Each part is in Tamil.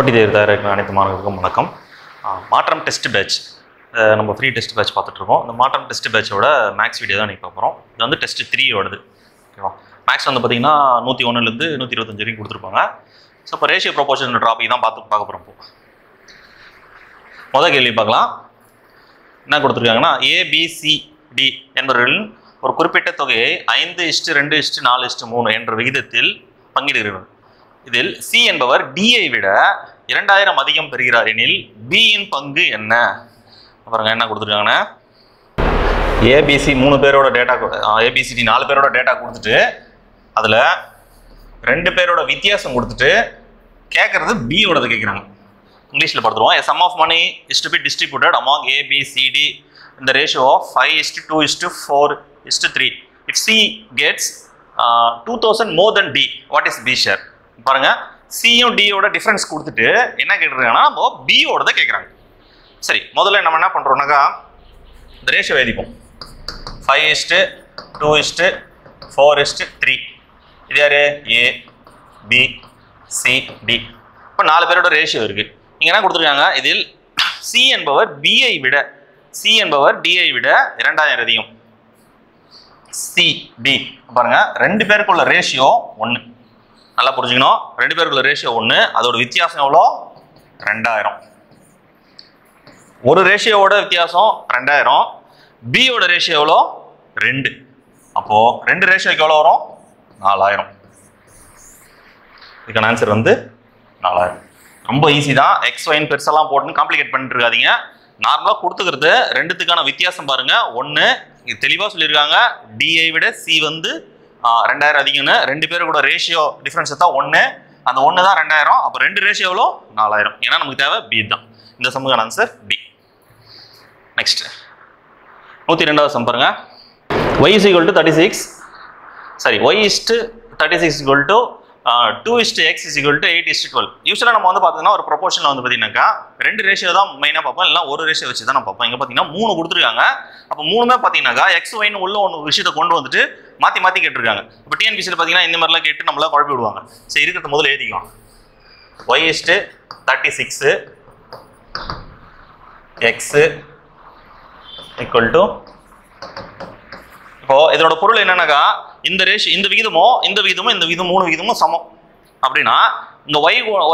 போட்டித் தேர்வு தயாரிக்கிற அனைத்து மாணவர்களுக்கும் வணக்கம். மாற்றம் டெஸ்ட் பேட்ச், நம்ம ஃப்ரீ டெஸ்ட் பேட்ச் பார்த்துட்ருக்கோம். இந்த மாற்றம் டெஸ்ட் பேட்சோட மேக்ஸ் வீடியோ தான் நீங்கள் பார்க்குறோம். இது வந்து டெஸ்ட் 3 ஓடுது. ஓகேவா? மேக்ஸ் வந்து பார்த்தீங்கன்னா 101லேருந்து 125 வரைக்கும் கொடுத்துருப்பாங்க. ஸோ இப்போ ரேஷியோ ப்ரொபோர்ஷன் டாபிக் தான் பார்க்க போகிறோம். முதல் கேள்வி பார்க்கலாம். என்ன கொடுத்துருக்காங்கன்னா, ABCD என்பவர்களின் ஒரு குறிப்பிட்ட தொகையை 5:2:4:3 என்ற விகிதத்தில் பங்கிடுகிறார். இதில் C என்பவர் D-ஐ விட 2000 அதிகம் பெறுகிறார் எனில் B-இன் பங்கு என்ன? பாருங்க என்ன கொடுத்துருக்காங்கன்னா, ABC 3 பேரோட டேட்டா, ABCD 4 பேரோட டேட்டா கொடுத்துட்டு அதில் 2 பேரோட வித்தியாசம் கொடுத்துட்டு கேட்கறது B-ஓடது கேட்குறாங்க. இங்கிலீஷில் பார்த்துருவோம். A sum of money is to be distributed among A, B, C, D in the ratio of 5:2:4:3. If C gets 2000 more than D, what is B share? பாருங்க, சியும் டியோட டிஃபரன்ஸ் கொடுத்துட்டு என்ன கேட்டுருக்காங்கன்னா, நம்ம பியோட கேட்குறாங்க. சரி, முதல்ல நம்ம என்ன பண்ணுறோம்னாக்கா, இந்த ரேஷியோ எழுதிப்போம். 5:2:4:3. இது யாரு? ஏ, பி, சி, டி. இப்போ 4 பேரோட ரேஷியோ இருக்கு. இங்கே என்ன கொடுத்துருக்காங்க, இதில் சி என்பவர் பிஐ விட, சி என்பவர் டிஐ விட 2000 அதிகம். சி, டி பாருங்க, 2 பேருக்குள்ள ரேஷியோ 1. நல்லா புரிஞ்சுக்கணும். 2 பேருக்குள்ள ரேஷியோ 1, அதோட வித்தியாசம் எவ்வளோ? 2000. ஒரு ரேஷியோவோட வித்தியாசம் 2000, பியோட ரேஷியோ எவ்வளோ? 2. அப்போ 2 ரேஷியோக்கு எவ்வளோ வரும்? 4000. இதுக்கான ஆன்சர் வந்து 4000. ரொம்ப ஈஸி தான். எக்ஸ் ஒயின் பெருசெல்லாம் போட்டுன்னு காம்ப்ளிகேட் பண்ணிட்டு இருக்காதீங்க. நார்மலாக கொடுத்துக்கிறது 2த்துக்கான வித்தியாசம் பாருங்க. 1 இது தெளிவாக சொல்லியிருக்காங்க. டிஐ விட சி வந்து 2000 அதிகம்னு. 2 பேரு கூட ரேஷியோ டிஃபரன்ஸ் தான் 1. அந்த 1 தான் 2000. அப்போ 2 ரேஷியோ எவ்வளோ? 4000. ஏன்னா நமக்கு தேவை பி தான். இந்த சம்முக்கான ஆன்சர் பி. நெக்ஸ்ட் 102வது சம் பாருங்க. y is equal to 36. சரி, y is to 36 is equal to 2:x is equal to 8:12. யூஸ்வலாக நம்ம வந்து பார்த்தீங்கன்னா ஒரு ப்ரொபோர்ஷனில் வந்து பார்த்தீங்கன்னாக்கா 2 ரேஷியோ தான் மெயினாக பார்ப்போம், இல்லை ஒரு ரேஷியோ வச்சு தான் நம்ம பார்ப்போம். இங்கே பார்த்தீங்கன்னா 3 கொடுத்துருக்காங்க. அப்போ 3மே பார்த்தீங்கன்னாக்கா எக்ஸ் ஒய்னு உள்ள ஒன்று விஷயத்தை கொண்டு வந்துட்டு மாற்றி கேட்டிருக்காங்க. இப்போ டிஎன்பிசியில் பார்த்தீங்கன்னா இந்த மாதிரிலாம் கேட்டு நம்மளா குழப்பி விடுவாங்க. சரி, இருக்கிறத முதல்ல எழுதிக்கலாம். y is to 36 x equal to, இப்போ இதனோட பொருள் என்னன்னாக்கா, இந்த ரேஷியோ, இந்த விகிதமும் 3 விகிதமும் சமம் அப்படின்னா இந்த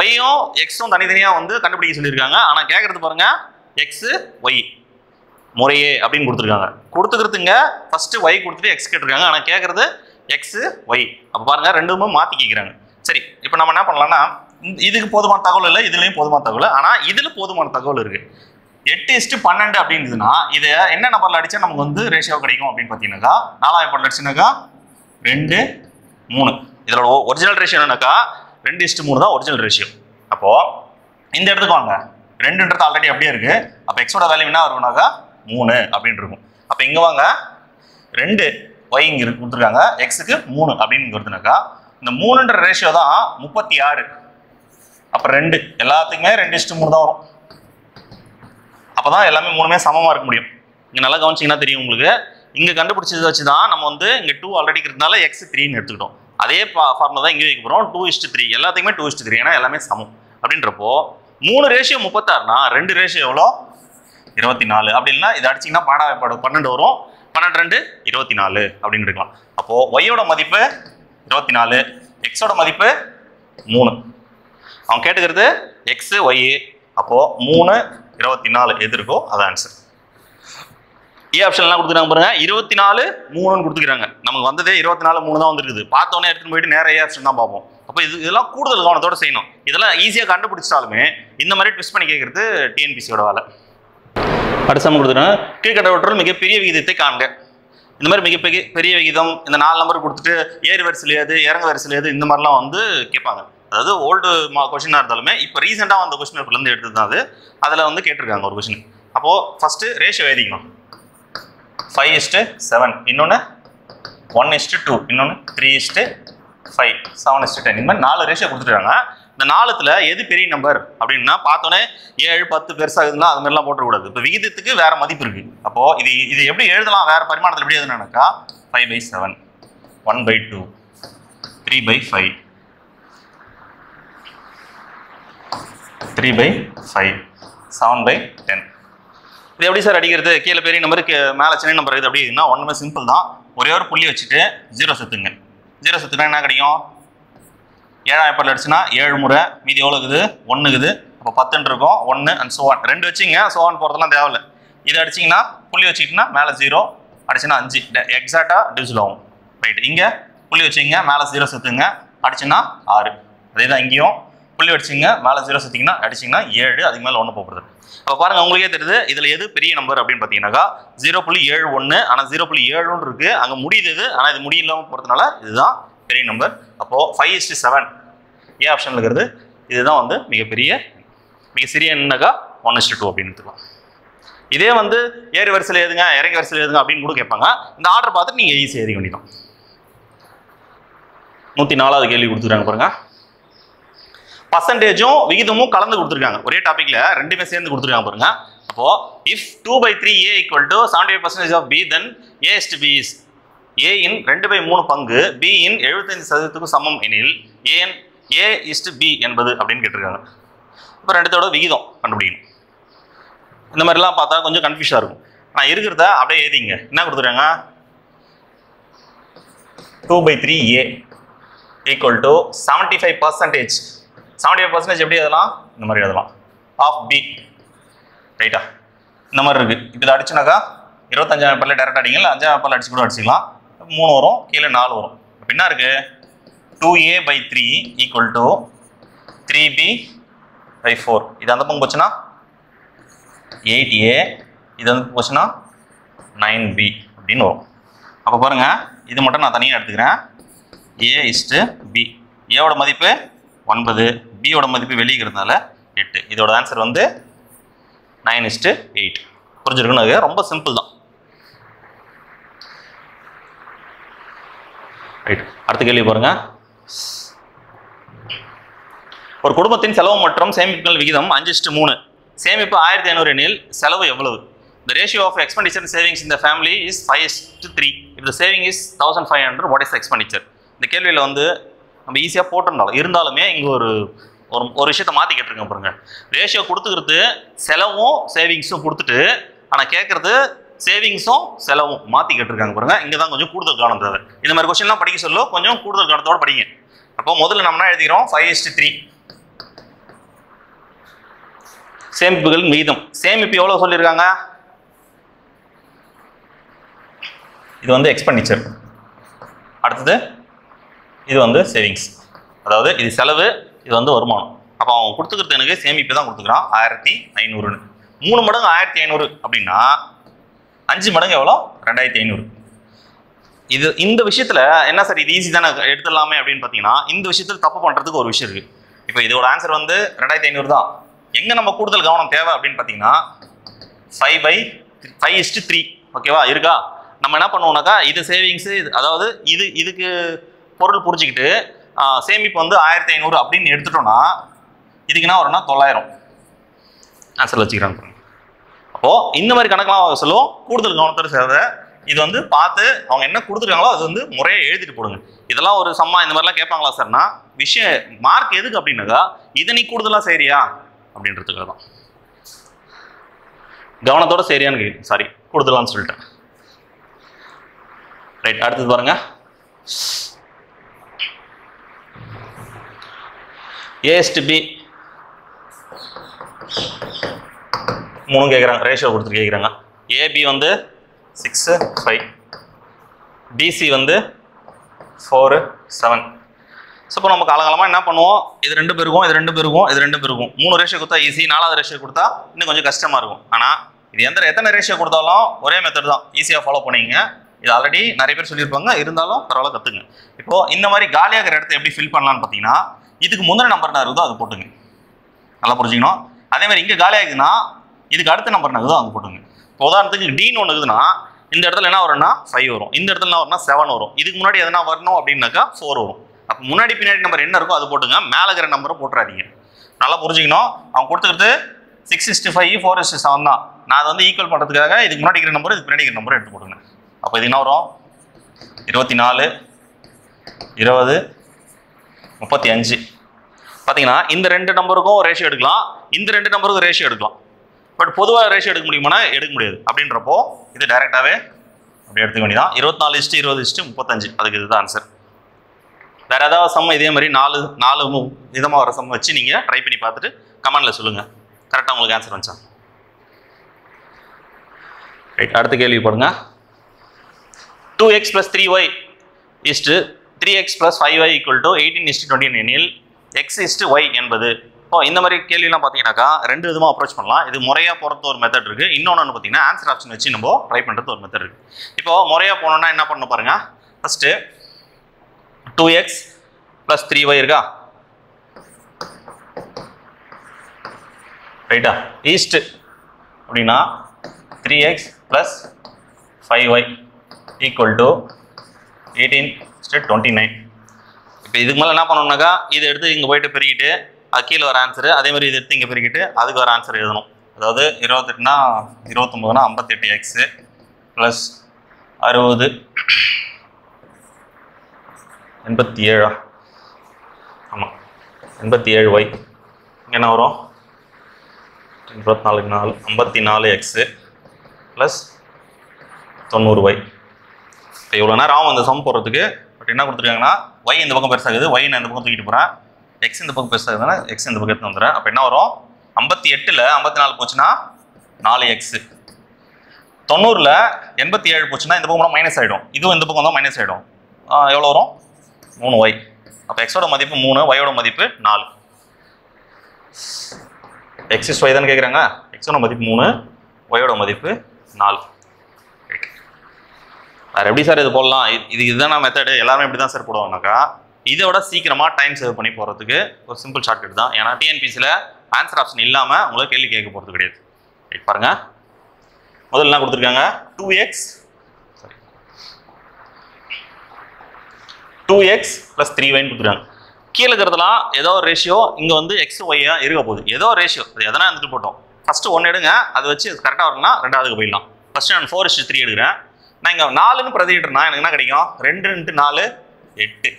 ஒய்யும் எக்ஸும் தனித்தனியாக வந்து கண்டுபிடிக்க சொல்லியிருக்காங்க. ஆனால் கேட்கறது பாருங்க, எக்ஸ் ஒய் முறையே அப்படின்னு கொடுத்துருக்காங்க. கொடுத்துக்கிறதுங்க ஃபர்ஸ்ட் ஒய் கொடுத்துட்டு எக்ஸ் கேட்டிருக்காங்க. ஆனால் கேட்கறது எக்ஸ் ஒய். அப்போ பாருங்க, ரெண்டுமே மாற்றி கேட்குறாங்க. சரி, இப்போ நம்ம என்ன பண்ணலாம்னா, இதுக்கு போதுமான தகவல் இல்லை, இதுலேயும் போதுமான தகவல், ஆனால் இதில் போதுமான தகவல் இருக்கு. 8:12 அப்படின்றதுன்னா இதை என்ன நம்பர்ல அடிச்சா நமக்கு வந்து ரேஷியோ கிடைக்கும் அப்படின்னு பார்த்தீங்கன்னாக்கா, 4000 அடிச்சுனாக்கா 2, 3. இதோட ஒரிஜினல் ரேஷியோ என்னன்னாக்கா 2:3 தான் ஒரிஜினல் ரேஷியோ. அப்போ இந்த இடத்துக்கு வாங்க, 2ன்றது ஆல்ரெடி அப்படியே இருக்கு. அப்போ எக்ஸோட வேல்யூ என்ன வரும்னாக்கா 3 அப்படின்னு இருக்கும். அப்போ இங்கே வாங்க, 2 ஒய் இங்கே கொடுத்துருக்காங்க, எக்ஸுக்கு 3 அப்படின்னு வருதுனாக்கா இந்த 3ன்ற ரேஷியோ தான் 36. அப்போ 2 எல்லாத்துக்குமே 2:3 தான் வரும். அப்போதான் எல்லாமே 3மே சமமாக இருக்க முடியும். இங்கே நல்லா கவனிச்சிங்கன்னா தெரியும் உங்களுக்கு. இங்கே கண்டுபிடிச்சதை வச்சு தான் நம்ம வந்து இங்கே 2 ஆல்ரெடி இருக்கிறதுனால எக்ஸ் 3ன்னு எடுத்துக்கிட்டோம். அதே ஃபார்முலா தான் இங்கே வைக்க போகிறோம். 2:3 எல்லாத்துக்குமே 2:3, ஏன்னா எல்லாமே சமம். அப்படின்றப்போ 3 ரேஷியோ 36னா 2 ரேஷியோ எவ்வளோ? 24. அப்படி இல்லைன்னா இதை அடிச்சிங்கன்னா 12 வரும். 12 24 அப்படின்னு இருக்கலாம். அப்போது ஒய்யோட மதிப்பு 24, எக்ஸோட மதிப்பு 3. அவன் கேட்டுக்கிறது எக்ஸு ஒய். அப்போது 3, 24 எது இருக்கோ அது ஆன்சர். ஏ ஆப்ஷன்லாம் கொடுத்துருக்காங்க பாருங்க, 24, 3ன்னு கொடுத்துக்கிறாங்க. நமக்கு வந்ததே 24, 3 தான் வந்துருக்குது. பார்த்தோன்னே எடுத்துன்னு போயிட்டு நேர ஏ ஆப்ஷன் தான் பார்ப்போம். அப்போ இதெல்லாம் கூடுதல் கவனத்தோட செய்யணும். இதெல்லாம் ஈஸியாக கண்டுபிடிச்சாலுமே இந்த மாதிரி ட்விஸ்ட் பண்ணி கேட்கறது டிஎன்பிசியோட வேலை. அடுத்த சம் கொடுத்துருக்காங்க. கீழ்கண்டவற்றுள் மிகப்பெரிய விகிதத்தை காண்க. இந்த மாதிரி மிகப்பெரிய விகிதம் இந்த 4 நம்பர் கொடுத்துட்டு ஏறு வரிசையிலேது இறங்க வரிசையிலேது இந்த மாதிரிலாம் வந்து கேட்பாங்க. அதாவது ஓல்டு கொஸ்டினாக இருந்தாலுமே இப்போ ரீசெண்டாக வந்த கொஸ்டின் பேப்பர்லேருந்து எடுத்தது தான் அது. அதில் வந்து கேட்டிருக்காங்க ஒரு கொஸ்டின். அப்போது ஃபஸ்ட்டு ரேஷியோ எழுதிக்கணும். 5:7, இன்னொன்று 1:2, இன்னொன்று 3:5, 7:10. இந்த மாதிரி 4 ரேஷியோ கொடுத்துருக்காங்க. இந்த 4த்துல எது பெரிய நம்பர் அப்படின்னா பார்த்தோன்னே 7, 10 பெருசாகுதுன்னா அது மாதிரிலாம் போட்டக்கூடாது. இப்போ விகிதத்துக்கு வேற மதிப்பு இருக்கு. அப்போது இது எப்படி எழுதலாம், வேற பரிமாணத்தில் எப்படி எழுதுனாக்கா 5/7, 1/2, 3/5, 3/5 7/10. இது எப்படி சார் அடிக்கிறது? கீழே பெரிய நம்பருக்கு மேலே சின்ன நம்பர் இருக்குது அப்படின்னா ஒன்றுமே சிம்பிள் தான். ஒரே ஒரு புள்ளி வச்சுட்டு 0 சேர்த்துங்க. 0 சேர்த்துனா என்ன கிடைக்கும்? 7 ஏப்பரில் அடிச்சுன்னா 7 முறை, மீதி எவ்வளோ இருக்குது? 1 இருக்குது. அப்போ 10 இருக்கும். 1 அண்ட் so on 2 வச்சிங்க, so on போகிறதுலாம் தேவையில்லை. இதை அடிச்சிங்கன்னா புள்ளி வச்சுக்கிட்டீங்கன்னா மேலே 0 அடிச்சுன்னா 5 எக்ஸாக்டாக டிவிசில் ஆகும். ரைட், இங்கே புள்ளி வச்சிங்க, மேலே 0 சேர்த்துங்க, அடிச்சுன்னா 6. அதே தான் இங்கேயும் புள்ளி வச்சிங்க, மேலே 0 சேர்த்திங்கன்னா அடிச்சிங்கன்னா 7, அதுக்கு மேலே 1 போகிறது. அப்போ பாருங்கள், உங்களுக்கே தெரியுது இதில் எது பெரிய நம்பர் அப்படின்னு பார்த்தீங்கன்னாக்கா 0.71. ஆனால் 0.7 இருக்குது, அங்கே முடியுது. ஆனால் இது முடியில்லாமல் போகிறதுனால இதுதான் பெரிய நம்பர். அப்போது 5:7 ஏ ஆப்ஷன் இருக்கிறது. இதுதான் வந்து மிக சிறிய எண்ணாக்கா 1:2 அப்படின்னு எடுத்துக்கலாம். இதே வந்து ஏறு வரிசையில் எழுதுங்க, இறங்கி வரிசையில் எழுதுங்க அப்படின்னு கூட கேட்பாங்க. இந்த ஆர்டர் பார்த்துட்டு நீங்கள் ஈஸியாக எழுத வேண்டியதான். 104வது கேள்வி கொடுத்துருக்காங்க பாருங்க. பர்சன்டேஜும் விகிதமும் கலந்து கொடுத்துருக்காங்க. ஒரே டாபிக்ல ரெண்டுமே சேர்ந்து கொடுத்துருக்காங்க பாருங்க. அப்போ if 2/3a = 75% of b, then a is to b is a இன் 2/3 பங்கு b இன் 75% சமம் எனில் a is to b என்பது அப்படின்னு கேட்டிருக்காங்க. இப்போ ரெண்டுத்தோட விகிதம் கண்டுபிடிக்கணும். இந்த மாதிரிலாம் பார்த்தா கொஞ்சம் கன்ஃபியூஷனாக இருக்கும். நான் இருக்கிறத அப்படியே எழுதிங்க. என்ன கொடுத்துருக்காங்க? 2/3a = 75%. 75% எப்படி எழுதலாம்? இந்த மாதிரி எழுதலாம். Of B. ரைட்டா? இந்த மாதிரி இருக்குது. இப்போ இதை அடிச்சுனாக்கா 25ஆம் ஏப்பரில் டேரெக்டாக அடிங்க, இல்லை 5ஆம் ஏப்பரில் அடிச்சு கூட அடிச்சிக்கலாம். 3 வரும், கீழே 4 வரும். இப்போ என்ன இருக்குது? 2a/3 = 3b/4. இது அந்த பங்கு போச்சுன்னா 8a, இது வந்து போச்சுன்னா 9b அப்படின்னு வரும். அப்போ பாருங்கள், இது மட்டும் நான் தனியாக எடுத்துக்கிறேன். a is to b. ஏவோட மதிப்பு 9, பியோட மதிப்பு வெளியிக்கிறதுனால 8. இதோட ஆன்சர் வந்து 9:8. புரிஞ்சிருக்குன்னு? அது ரொம்ப சிம்பிள் தான். ரைட், அடுத்த கேள்வி பாருங்க. ஒரு குடும்பத்தின் செலவு மற்றும் சேமிப்புகள் விகிதம் 5:3. சேமிப்பு 1500 எனில் செலவு எவ்வளவு? The ratio of expenditure and savings in the family is 5:3. If the saving is 1500, what is the expenditure? இந்த கேள்வியில் வந்து நம்ம ஈஸியாக இருந்தாலுமே இங்கே ஒரு விஷயத்தை மாற்றி கேட்டிருக்கேன் பாருங்க. ரேஷியோ கொடுத்துக்கிறது செலவும் சேவிங்ஸும் கொடுத்துட்டு, ஆனால் கேட்குறது சேவிங்ஸும் செலவும் மாற்றி கேட்டிருக்காங்க பாருங்க. இங்கே தான் கொஞ்சம் கூடுதல் கவனம் தேவை. இந்த மாதிரி கொஸ்டின்லாம் படிக்க சொல்ல கொஞ்சம் கூடுதல் கவனத்தோடு படிங்க. அப்போ முதல்ல நம்ம என்ன எழுதிக்கிறோம்? 5:3. சேமிப்புகள் விகிதம். சேமிப்பு எவ்வளோ சொல்லியிருக்காங்க? இது வந்து எக்ஸ்பெண்டிச்சர். அடுத்தது இது வந்து சேவிங்ஸ். அதாவது இது செலவு, இது வந்து வருமானம். அப்போ அவன் கொடுத்துக்கிறது எனக்கு சேமிப்பு தான் கொடுத்துக்கிறான் 1500. 3 மடங்கு 1500 அப்படின்னா 5 மடங்கு எவ்வளோ? 2500. இந்த விஷயத்தில் என்ன சார் இது ஈஸி தானே எடுத்துடலாமே அப்படின்னு பார்த்தீங்கன்னா, இந்த விஷயத்தில் தப்பு பண்ணுறதுக்கு ஒரு விஷயம் இருக்குது. இப்போ இதோட ஆன்சர் வந்து 2500 தான். எங்கே நம்ம கூடுதல் கவனம் தேவை அப்படின்னு பார்த்தீங்கன்னா 5:3. ஓகேவா இருக்கா? நம்ம என்ன பண்ணுவோம்னாக்கா இது சேவிங்ஸு, அதாவது இதுக்கு பொருள் புரிஞ்சுக்கிட்டு சேமிப்பு வந்து 1500 அப்படின்னு எடுத்துட்டோம்னா இதுக்கு என்ன வரும்னா 900 ஆன்சர் வச்சுக்கிறாங்க. அப்போது இந்த மாதிரி கணக்கெலாம் சொல்லுவோம். கூடுதல் கவனத்தோடு சேவை. இது வந்து பார்த்து அவங்க என்ன கொடுத்துருக்காங்களோ அது வந்து முறையாக எழுதிட்டு போடுங்க. இதெல்லாம் ஒரு சம்மா இந்த மாதிரிலாம் கேட்பாங்களா சார்னா, விஷயம் மார்க் எதுக்கு அப்படின்னாக்கா இதை நீ கூடுதலாக சரியா அப்படின்றதுக்காக தான். கவனத்தோட சரியான்னு கேட்கு, சாரி கூடுதலான்னு சொல்லிட்டேன். ரைட், அடுத்தது பாருங்க. A is to B 3 கேட்குறாங்க. ரேஷியோ கொடுத்துட்டு கேட்குறாங்க. AB வந்து 6, 5, BC வந்து 4, 7. ஸோ இப்போ நம்ம காலகாலமாக என்ன பண்ணுவோம்? இது 2 பேருக்கும், இது 2 பேருக்கும், இது 2 பேருக்கும் 3 ரேஷியோ கொடுத்தா ஈஸி. 4வது ரேஷியோ கொடுத்தா இன்னும் கொஞ்சம் கஷ்டமாக இருக்கும். ஆனால் இது எத்தனை ரேஷியோ கொடுத்தாலும் ஒரே மெத்தட் தான். ஈஸியாக ஃபாலோ பண்ணிங்க. இது ஆல்ரெடி நிறைய பேர் சொல்லியிருப்பாங்க, இருந்தாலும் பரவாயில்ல கற்றுங்க. இப்போது இந்த மாதிரி காலியாக இருக்கிற இடத்த எப்படி ஃபில் பண்ணலான்னு பார்த்தீங்கன்னா, இதுக்கு முந்தின நம்பர் என்ன இருக்குதோ அது போட்டுங்க. நல்லா புரிஞ்சுக்கணும். அதே மாதிரி இங்கே காலியாக இருக்குதுன்னா இதுக்கு அடுத்த நம்பர் என்ன இருக்குதோ அங்கே போட்டுங்க. இப்போ உதாரணத்துக்கு டீன்னு ஒன்று இருக்குதுன்னா இந்த இடத்துல என்ன வரும்னா 5 வரும், இந்த இடத்துல என்ன வரும்னா 7 வரும். இதுக்கு முன்னாடி எதனா வரணும் அப்படின்னாக்கா 4 வரும். அப்போ முன்னாடி பின்னாடி நம்பர் என்ன இருக்கோ அது போட்டுங்க, மேலே இருக்கிற நம்பரை போட்டுறாதீங்க. நல்லா புரிஞ்சுக்கணும். அவங்க கொடுத்துக்கிறது 6:5, 4:7 தான். நான் அதை வந்து ஈக்குவல் பண்ணுறதுக்காக இதுக்கு முன்னாடி இருக்கிற நம்பர், இதுக்கு பின்னாடி இருக்கிற நம்பரை எடுத்து போட்டுங்க. அப்போ இது என்ன வரும்? 24, 20, 35. பார்த்தீங்கன்னா இந்த ரெண்டு நம்பருக்கும் ரேஷியோ எடுக்கலாம், இந்த ரெண்டு நம்பருக்கும் ரேஷியோ எடுக்கலாம். பட் பொதுவாக ரேஷியோ எடுக்க முடியுமானா எடுக்க முடியாது. அப்படின்றப்போ இது டைரெக்டாகவே அப்படி எடுத்துக்க வேண்டியதான். 24:20:35 அதுக்கு இதுதான் ஆன்சர். வேறு ஏதாவது சம் இதே மாதிரி நாலு விதமாக வர சம் வச்சு நீங்கள் ட்ரை பண்ணி பார்த்துட்டு கமெண்டில் சொல்லுங்கள். கரெக்டாக உங்களுக்கு ஆன்சர் வந்துச்சா? ரைட், அடுத்த கேள்வி பாருங்க. 2x + 3y = 3x + 5y = 18:20 எனில் x = y என்பது. இப்போ இந்த மாதிரி கேள்விலாம் பார்த்தீங்கன்னாக்கா ரெண்டு விதமாக அப்ரோச் பண்ணலாம். இது முறையாக போகிறது ஒரு மெத்தட் இருக்குது, இன்னொன்று பார்த்தீங்கன்னா ஆன்சர் ஆப்ஷன் வச்சு நம்ம ட்ரை பண்ணுறது ஒரு மெத்தட் இருக்குது. இப்போ முறையாக போனோம்னா என்ன பண்ணணும் பாருங்க. ஃபஸ்ட்டு 2x + 3y இருக்கா, ரைட்டா, ஈஸ்ட் அப்படின்னா 3x + 5y = 18:29. இப்போ இதுக்கு மேலே என்ன பண்ணணும்னாக்கா இதை எடுத்து இங்கே போயிட்டு பெருக்கிட்டு அது கீழே வர ஆன்சரு, அதே மாதிரி இதை எடுத்து இங்கே பெருக்கிட்டு அதுக்கு வர ஆன்சர் எழுதணும். அதாவது 28னா 29னா 58x + 60 87 ஆமாம் 87y. இங்கே என்ன வரும்? 24 4 54x + 90y. இப்போ இவ்வளோ நேரம் ஆகும் அந்த சம் போடுறதுக்கு. பட் என்ன கொடுத்துருக்காங்கன்னா y இந்த பக்கம் பெருசாகுது, y நான் இந்த பக்கம் தூக்கிட்டு போகிறேன், x இந்த பக்கம் பெருசாகுதுன்னா x இந்த பக்கம் எடுத்து வந்துடுறேன். அப்போ என்ன வரும்? 58ல் 54 போச்சுன்னா 4x, 90ல் 87 போச்சுன்னா இந்த பக்கம் மைனஸ் ஆகிடும், இதுவும் இந்த பக்கம் தான் மைனஸ் ஆகிடும். எவ்வளோ வரும்? 3y. அப்போ எக்ஸோட மதிப்பு 3, ஒயோட மதிப்பு 4. x = y தானே கேட்குறாங்க. எக்ஸோட மதிப்பு 3, ஒயோட மதிப்பு 4. வேறு எப்படி சார் இது போடலாம்? இதுதான் மெத்தடு, எல்லாருமே இப்படி தான் சார் போடுவாங்கனாக்கா இதை விட சீக்கிரமாக டைம் சேவ் பண்ணி போகிறதுக்கு ஒரு சிம்பிள் ஷார்ட்கட் தான். ஏன்னா டிஎன்பிசியில் ஆன்சர் ஆப்ஷன் இல்லாமல் உங்களுக்கு கேள்வி கேட்க போகிறது கிடையாது. ரைட், பாருங்கள். முதல்ல என்ன கொடுத்துருக்காங்க? 2x + 3y கொடுத்துருக்காங்க. கீழே இருக்கிறதுலாம் ஏதோ ஒரு ரேஷியோ, இங்கே வந்து எக்ஸ் ஒய்யா இருக்க போகுது, ஏதோ ரேஷியோ அது எதனா இருந்துட்டு போட்டோம். ஃபஸ்ட்டு 1 எடுங்க, அதை வச்சு கரெக்டாக வரணும்னா ரெண்டாவதுக்கு போயிடலாம். ஃபஸ்ட்டு நான் 4:3 எடுக்கிறேன். நான் இங்கே 4ன்னு பிரதிட்டுனா எனக்கு என்ன கிடைக்கும்? 2 × 4 8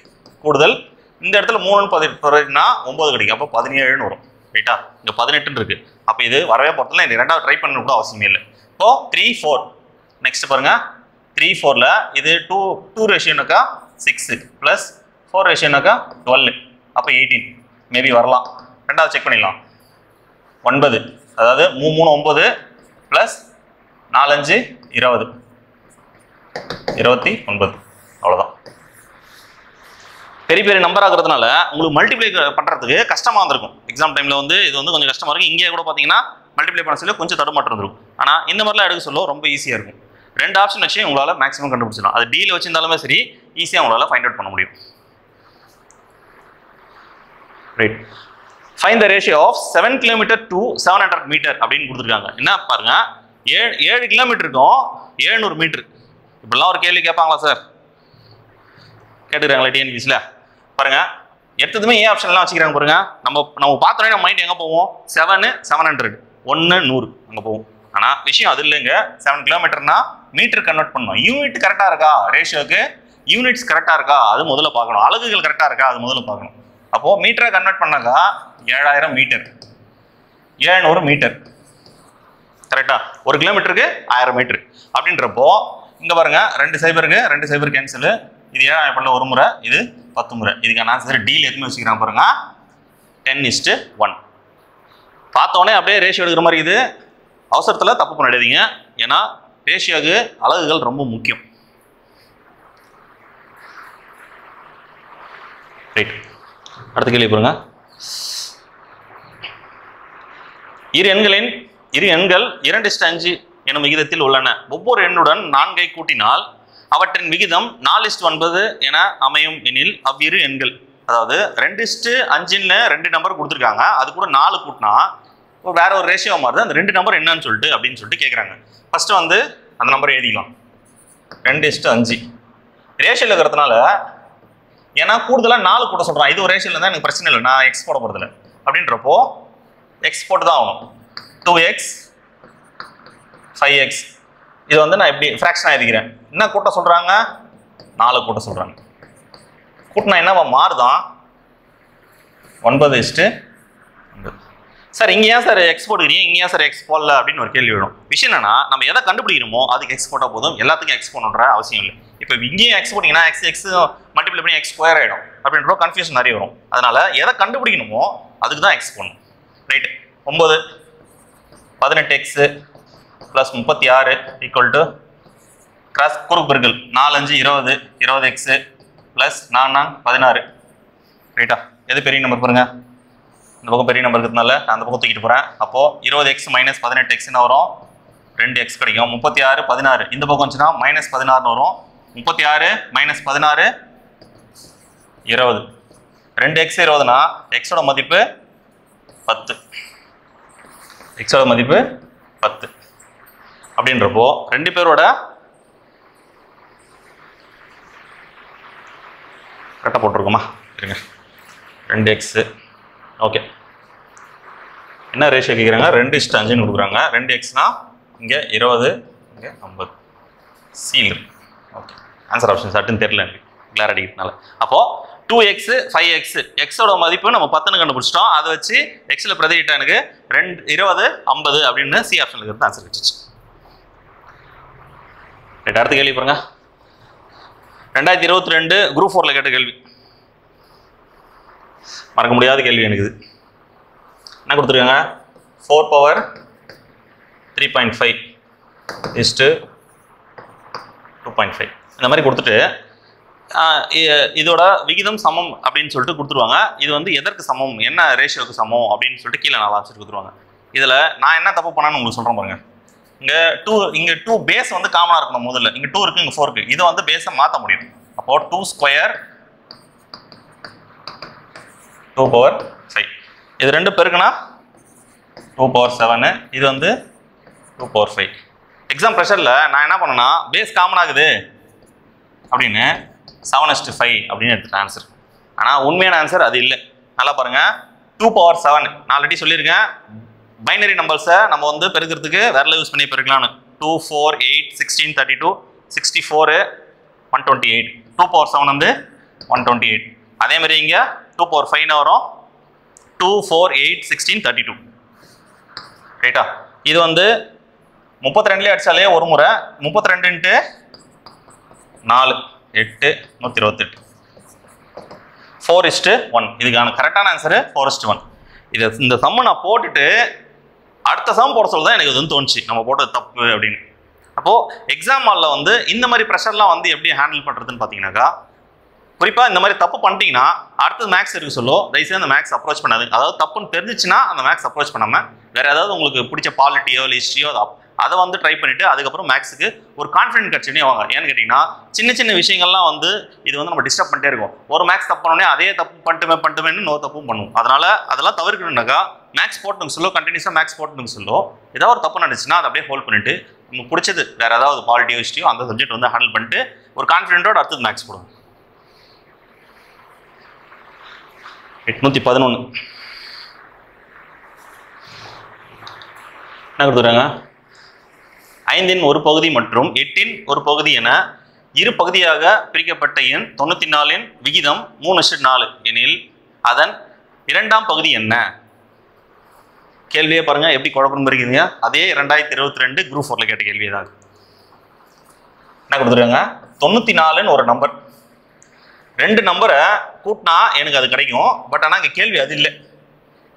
கூடுதல் இந்த இடத்துல 3ன்னு பிரதிட்டுனா 9 கிடைக்கும். அப்போ 17ன்னு வரும். ரைட்டா, இங்கே 18ன்னு இருக்கு. அப்போ இது வரவே போகிறதுல எனக்கு ரெண்டாவது ட்ரை பண்ண கூட அவசியமே இல்லை. இப்போ 3 4 நெக்ஸ்ட் பாருங்க. 3 4ல் இது 2 ரேஷியோனாக்கா 6 + 4 ரேஷியோனாக்கா 12, அப்போ 18 மேபி வரலாம். ரெண்டாவது செக் பண்ணிடலாம். 9, அதாவது 3 3 9 + 4 5 20 29. அவ்வளோதான். பெரிய பெரிய நம்பர் ஆகிறதுனால உங்களுக்கு மல்டிப்ளை பண்ணுறதுக்கு கஷ்டமாக இருந்திருக்கும். எக்ஸாம் டைமில் வந்து இது வந்து கொஞ்சம் கஷ்டமாக இருக்கும். இங்கே கூட பார்த்தீங்கன்னா மல்டிப்ளை பண்ண சொல்லி கொஞ்சம் தடுமாற்றம் இருக்கும். ஆனால் இந்த மாதிரிலாம் எடுக்க சொல்ல ரொம்ப ஈஸியாக இருக்கும். 2 ஆப்ஷன் வச்சு உங்களால் மேக்ஸிமம் கண்டுபிடிச்சிடலாம். அது டீல் வச்சிருந்தாலுமே சரி ஈஸியாக உங்களால் ஃபைண்ட் அவுட் பண்ண முடியும். Right, find the ratio of 7 km to 700 metre அப்படின்னு கொடுத்துருக்காங்க. என்ன பாருங்க, 7 கிலோமீட்டருக்கும் 700 மீட்டர். இப்படிலாம் ஒரு கேள்வி கேட்பாங்களா சார்? கேட்டுக்கிறாங்களா டிஎன்பிசியில்? பாருங்க, எடுத்ததுமே ஏ ஆப்ஷன்லாம் வச்சுக்கிறாங்க பாருங்க. நம்ம பார்த்தோன்னே நம்ம மைண்ட் எங்கே போவோம்? 7 700 1 100 அங்கே போவோம். ஆனால் விஷயம் அது இல்லைங்க. 7 கிலோமீட்டர்னா மீட்டர் கன்வெர்ட் பண்ணணும். யூனிட் கரெக்டாக இருக்கா, ரேஷியோக்கு யூனிட்ஸ் கரெக்டாக இருக்கா அது முதல்ல பார்க்கணும். அலகுகள் கரெக்டாக இருக்கா அது முதல்ல பார்க்கணும். அப்போது மீட்டரை கன்வெர்ட் பண்ணாக்கா 7000 மீட்டர், 700 மீட்டர். கரெக்டா, 1 கிலோமீட்டருக்கு 1000 மீட்டர். அப்படின்றப்போ இங்கே பாருங்க 2 சைபருக்கு 2 சைபர் கேன்சலு. இது 7000 பண்ணல ஒரு முறை, இது 10 முறை. இதுக்கான ஆன்சர் டீல் எதுவுமே வச்சுக்கிறாங்க பாருங்க, 10:1. பார்த்தோன்னே அப்படியே ரேஷியோ எடுக்கிற மாதிரி இது அவசரத்தில் தப்பு பண்ணிடாதீங்க. ஏன்னா ரேஷியோக்கு அலகுகள் ரொம்ப முக்கியம். ரைட், அடுத்த கேள்வி பாருங்க. இரு எண்கள் 2:5 எனும் விகிதத்தில் உள்ளன. ஒவ்வொரு எண்ணுடன் 4ஐ கூட்டினால் அவற்றின் விகிதம் 4:9 என அமையும் எனில் அவ்விரு எண்கள், அதாவது 2:5ன்னு 2 நம்பர் கொடுத்துருக்காங்க, அது கூட 4 கூட்டினா வேற ஒரு ரேஷியோ மாதிரி அந்த 2 நம்பர் என்னன்னு சொல்லிட்டு கேட்குறாங்க. ஃபர்ஸ்ட் வந்து அந்த நம்பரை எழுதிக்கலாம். 2:5 ரேஷியோவில் இருக்கிறதுனால, ஏன்னா கூடுதலாக 4 கூட்ட சொல்கிறான். இது ஒரு ரேஷியோவில் இருந்தால் எனக்கு பிரச்சனை இல்லை, நான் எக்ஸ் போட போகிறதில்ல. அப்படின்றப்போ எக்ஸ் போட்டு தான் ஆகணும். 2x 5x இது வந்து நான் எப்படி ஃப்ராக்ஷனாக எழுதிக்கிறேன். என்ன கூட்ட சொல்கிறாங்க? 4 கூட்ட சொல்கிறாங்க. கூட்டினா என்னவா மாறுதான்? 9:9. சார் இங்கே ஏன் சார் எக்ஸ் போட்டுக்கிறீங்க, இங்கே ஏன் சார் எக்ஸ் போடல அப்படின்னு ஒரு கேள்வி வரும். விஷயம் என்னன்னா, நம்ம எதை கண்டுபிடிக்கிறோமோ அதுக்கு எக்ஸ் போட்டால் போதும், எல்லாத்துக்கும் எக்ஸ் போடணுன்ற அவசியம் இல்லை. இப்போ இங்கேயும் எக்ஸ் போட்டிங்கன்னா எக்ஸ் மல்டிப்ளை பண்ணி எக்ஸ் ஸ்கொயர் ஆகிடும் அப்படின்ற கன்ஃபியூஷன் நிறைய வரும். அதனால எதை கண்டுபிடிக்கணுமோ அதுக்கு தான் எக்ஸ் போடணும். ரைட்டு. 9 18x + 36 ஈக்குவல் கிராஸ் குறுக்கு பெருக்கல் 4 5 20 20x + 4 16. ரைட்டா? எது பெரிய நம்பர் பாருங்க, இந்த பக்கம் பெரிய நம்பர் இருக்கிறதுனால நான் அந்த பக்கம் தூக்கிட்டு போகிறேன். அப்போது 20x - 18xன்னு வரும், 2x கிடைக்கும். 36 16 இந்த பக்கம் வந்துச்சுன்னா -16ன்னு வரும். 36 - 16 20. 2x 20னா எக்ஸோட மதிப்பு 10. எக்ஸோட மதிப்பு 10 அப்படின்றப்போ ரெண்டு பேரோட கரெக்டாக போட்டிருக்கோமா? இருங்க. 2x. ஓகே. என்ன ரேஷியோ கேட்குறாங்க? 2:5ன்னு கொடுக்குறாங்க. 2xனா இங்கே 20, இங்கே 50. சீல். ஓகே. ஆன்சர் ஆப்ஷன் சட்டுன்னு தெரியல எனக்கு கிளாரிட்டினால. அப்போது 2x 5x எக்ஸோட மதிப்பு நம்ம 10ன்னு கண்டுபிடிச்சிட்டோம். அதை வச்சு எக்ஸில் பிரதியிட்ட எனக்கு 20 50 அப்படின்னு சி ஆப்ஷனில் இருந்து ஆன்சர் கிடச்சிச்சு. ரைட். அடுத்த கேள்வி பாருங்க. 2022 குரூப் 4ல் கேட்ட கேள்வி. மறக்க முடியாத கேள்வி எனக்கு இது. என்ன கொடுத்துருக்காங்க? 4 power 3.5 = 2.5 இந்த மாதிரி கொடுத்துட்டு இதோட விகிதம் சமம் அப்படின்னு சொல்லிட்டு கொடுத்துருவாங்க. இது வந்து எதற்கு சமம், என்ன ரேஷியோக்கு சமம் அப்படின்னு சொல்லிட்டு கீழே 4 ஆன்சர் கொடுத்துருவாங்க. இதில் நான் என்ன தப்பு பண்ணான்னு உங்களுக்கு சொல்கிறேன் பாருங்க. இங்கே 2 பேஸ் வந்து காமனாக இருக்கணும். முதல்ல இங்கே 2 இருக்குது, இங்கே 4 இருக்குது. இதை வந்து பேஸை மாற்ற முடியும். அப்போது 2² 2 power 5. இது 2 பெருக்குனா 2 power 7. இது வந்து 2 power 5. எக்ஸாம் ப்ரெஷரில் நான் என்ன பண்ணேன்னா, பேஸ் காமன் ஆகுது அப்படின்னு 7:5 அப்படின்னு எடுத்துட்டேன் ஆன்சர். ஆனால் உண்மையான ஆன்சர் அது இல்லை. நல்லா பாருங்கள். 2 power 7 நான் ஆல்ரெடி சொல்லியிருக்கேன். பைனரி நம்பர்ஸை நம்ம வந்து பெருக்கிறதுக்கு வேற யூஸ் பண்ணி பெருக்கலான்னு. 2 4 8 16 32 64 128. 2 power 7 வந்து 128. அதே மாதிரி இங்கே 2 power 5 வரும். 2 4 8 16 32. ரைட்டா? இது வந்து 32லேயே அடித்தாலே ஒரு முறை. 32 × 4 8 128. 4:1. இதுக்கான கரெக்டான ஆன்சரு 4:1. இந்த சம்மை நான் போட்டுட்டு அடுத்த சம் போட சொல்ல தான் எனக்கு வந்து தோணுச்சு நம்ம போட்டது தப்பு அப்படின்னு. அப்போது எக்ஸாம் ஹாலில் வந்து இந்த மாதிரி ப்ரெஷர்லாம் வந்து எப்படி ஹேண்டில் பண்ணுறதுன்னு பார்த்தீங்கன்னாக்கா, குறிப்பாக இந்த மாதிரி தப்பு பண்ணிட்டீங்கன்னா அடுத்தது மேக்ஸ் இருக்க சொல்லோ தயவுசெய்து அந்த மேக்ஸ் அப்ரோச் பண்ணாது. அதாவது தப்புன்னு தெரிஞ்சிச்சுன்னா அந்த மேக்ஸ் அப்ரோச் பண்ணாமல் வேறு ஏதாவது உங்களுக்கு பிடிச்ச பாலிட்டியோ இல்லை ஹிஸ்ட்ரியோ அதை வந்து ட்ரை பண்ணிவிட்டு அதுக்கப்புறம் மேக்ஸுக்கு ஒரு கான்ஃபிடென்ட் கிடச்சுன்னே வாங்க. ஏன்னு கேட்டிங்கன்னா சின்ன சின்ன விஷயங்கள்லாம் வந்து இது வந்து நம்ம டிஸ்டர்ப் பண்ணிட்டே இருக்கும். ஒரு மேக்ஸ் தப்பு பண்ணோடனே அதே தப்பு பண்ணிட்டுமேன்னு இன்னொரு தப்பும் பண்ணுவோம். அதனால் அதெல்லாம் தவிர்க்கணுன்னாக்கா மேக்ஸ் போட்டுங்க சொல்லோ, கண்டினியூஸாக மேக்ஸ் போட்டுங்க சொல்லோ, ஏதாவது ஒரு தப்பு நடந்துச்சுன்னா அதை அப்படியே ஹோல்ட் பண்ணிவிட்டு நமக்கு பிடிச்சது வேறு ஏதாவது பாலிட்டியோ ஹிஸ்ட்ரியோ அந்த சப்ஜெக்ட் வந்து ஹேண்டில் பண்ணிட்டு ஒரு கான்ஃபிடென்ட்டோட அடுத்தது மேக்ஸ் போடுவோம். 811 என்ன கொடுத்துறாங்க? 5 ஒரு பகுதி மற்றும் 8 ஒரு பகுதி என இரு பகுதியாக பிரிக்கப்பட்ட எண் 94 விகிதம் 3:4 எனில் அதன் இரண்டாம் பகுதி என்ன? கேள்வியே பாருங்க எப்படி குழப்பம் இருக்குதுங்க. அதே 2022 குரூப் 4ல் கேட்ட கேள்வியே தான். என்ன கொடுத்துருக்காங்க? 94 ஒரு நம்பர். 2 நம்பரை கூட்டினா எனக்கு அது கிடைக்கும். பட் ஆனால் இங்கே கேள்வி அது இல்லை.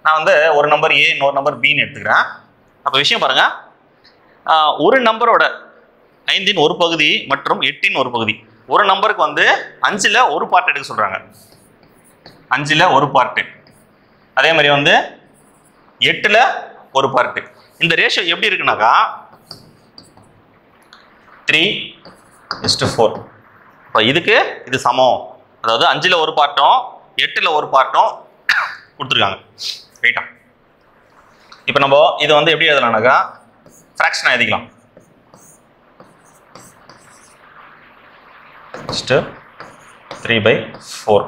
நான் வந்து ஒரு நம்பர் ஏ இன்னொரு நம்பர் பின்னு எடுத்துக்கிறேன். அப்போ விஷயம் பாருங்க, ஒரு நம்பரோட 5 ஒரு பகுதி மற்றும் 8 ஒரு பகுதி. ஒரு நம்பருக்கு வந்து 5ல் ஒரு பார்ட் எடுக்க சொல்கிறாங்க. 5ல் ஒரு பார்ட்டு. அதே மாதிரி வந்து 8ல் ஒரு பார்ட்டு. இந்த ரேஷியோ எப்படி இருக்குனாக்கா 3:4. இப்போ இதுக்கு இது சமம். அதாவது 5ல் ஒரு பார்ட்டும் 8ல் ஒரு பார்ட்டும் கொடுத்துருக்காங்க. ரைட்டா? இப்போ நம்ம இதை வந்து எப்படி எழுதலாம்னாக்கா ஃப்ராக்ஷனாக எழுதிக்கலாம். 3/4.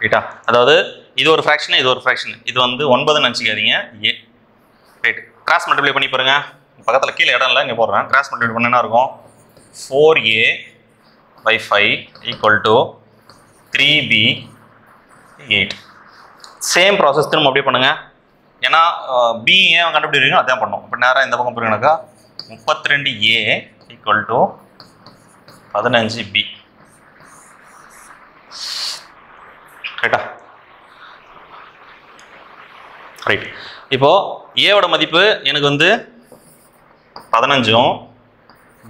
ரைட்டா? அதாவது இது ஒரு ஃப்ராக்ஷன், இது ஒரு ஃப்ராக்ஷன். இது வந்து 9ன்னு நினச்சிக்காதீங்க. ஏ. ரைட். கிராஸ் மல்டிப்ளை பண்ணி பாருங்க. பக்கத்தில் கீழே இடம் இல்லை, இங்கே போடுறேன். கிராஸ் மல்டிப்ளை பண்ண என்ன இருக்கும்? 4a/5 = 3b/8. சேம் ப்ராசஸ் திரும்ப அப்படியே பண்ணுங்க. ஏன்னா பி ஏன் கண்டுபிடிக்கிறீங்க அதான் பண்ணோம். இப்போ நேராக இந்த பக்கம் போறீங்கன்னாக்கா 32A ஈக்குவல் டு 15B. ரைட்டா? ரைட். இப்போ ஏவோட மதிப்பு எனக்கு வந்து 15ம்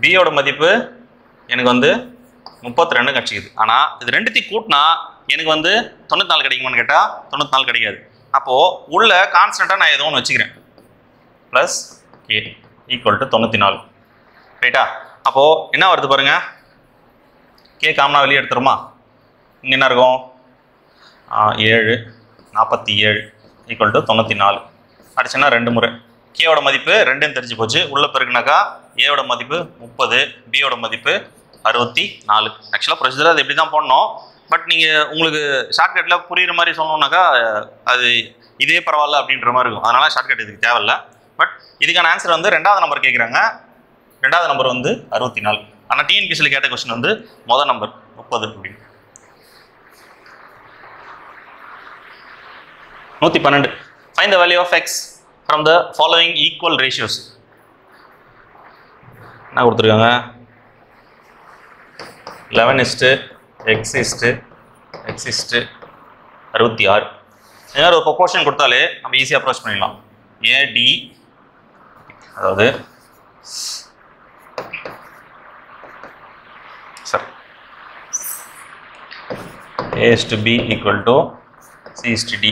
பியோட மதிப்பு எனக்கு வந்து 32 கிடச்சிக்குது. ஆனால் இது ரெண்டுத்தையும் கூட்டினா எனக்கு வந்து 94 கிடைக்குமான்னு கேட்டால் 94 கிடைக்காது. அப்போது உள்ள கான்ஸ்டண்ட்டாக நான் ஏதோ ஒன்று வச்சுக்கிறேன். Plus A equal to 94. ரைட்டா? அப்போது என்ன வருது பாருங்க, கே காமனாக வெளியே எடுத்துருமா? இங்கே என்ன இருக்கும்? 7 47 ஈக்குவல் டு 94. அடிச்சுன்னா 2 முறை. கேவோட மதிப்பு 2ன்னு தெரிஞ்சு போச்சு. உள்ள பெருக்குனாக்கா ஏவோட மதிப்பு 30, பியோட மதிப்பு 64. ஆக்சுவலாக ப்ரொசீஜர் அது எப்படி தான் போடணும். பட் நீங்கள் உங்களுக்கு ஷார்ட்கட்டில் புரியுற மாதிரி சொல்லணுன்னாக்கா அது இதே பரவாயில்ல அப்படின்ற மாதிரி இருக்கும். அதனால் ஷார்ட்கட் இதுக்கு தேவையில்லை. பட் இதுக்கான ஆன்சர் வந்து 2வது நம்பர் கேட்குறாங்க. 2வது நம்பர் வந்து 64. ஆனால் டிஎன்பிஎஸ்சியில் கேட்ட கொஸ்டின் வந்து மொதல் நம்பர் 30 அப்படின்னு. 112. Find the value of x from the following equal ratios. என்ன கொடுத்துருக்காங்க? 11:x:66. ஏதாவது ஒரு ப்ரொபோர்ஷன் கொடுத்தாலே நம்ம ஈஸியாக அப்ரோச் பண்ணிடலாம். AD அதாவது sir A:B equal to C:D.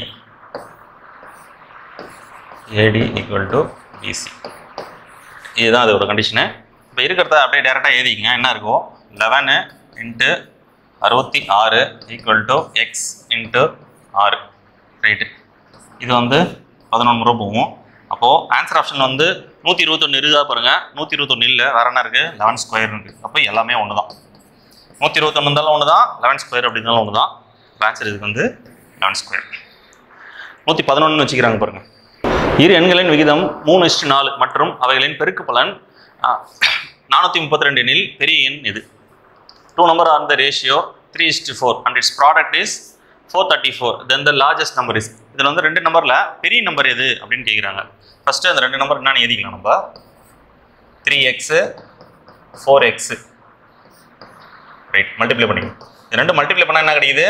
AD equal to BC. இதுதான் அது ஒரு கண்டிஷனு. இப்போ இருக்கிறத அப்படியே டேரெக்டாக எழுதிங்க. என்ன இருக்கும்? 11 × 66 ஈக்குவல் டு x × 6. ரைட்டு. இது வந்து 11 முறை போகும். அப்போது ஆன்சர் ஆப்ஷன் வந்து 121 இருக்குதா பாருங்கள். 121 இல்லை, வேறு என்ன இருக்குது? 11² இருக்குது. அப்போ எல்லாமே ஒன்று தான். 121 இருந்தாலும் ஒன்று தான், 11² அப்படி இருந்தாலும் ஒன்று தான். ஆன்சர் இதுக்கு வந்து 11². 111 வச்சுக்கிறாங்க பாருங்கள். இரு எண்களின் விகிதம் 3:4 மற்றும் அவைகளின் பெருக்கு பலன் 432 எனில் பெரிய எண் எது? 2 numbers are in the ratio 3:4 and its product is 434. Then the largest number is. இதில் வந்து 2 நம்பரில் பெரிய நம்பர் எது அப்படின்னு கேட்குறாங்க. ஃபஸ்ட்டு அந்த 2 நம்பர் என்னன்னு எழுதிக்கலாம் நம்ம. 3x 4x. ரைட், மல்டிப்ளை பண்ணிக்கணும். இது 2 மல்டிப்ளை பண்ணால் என்ன கிடைக்குது?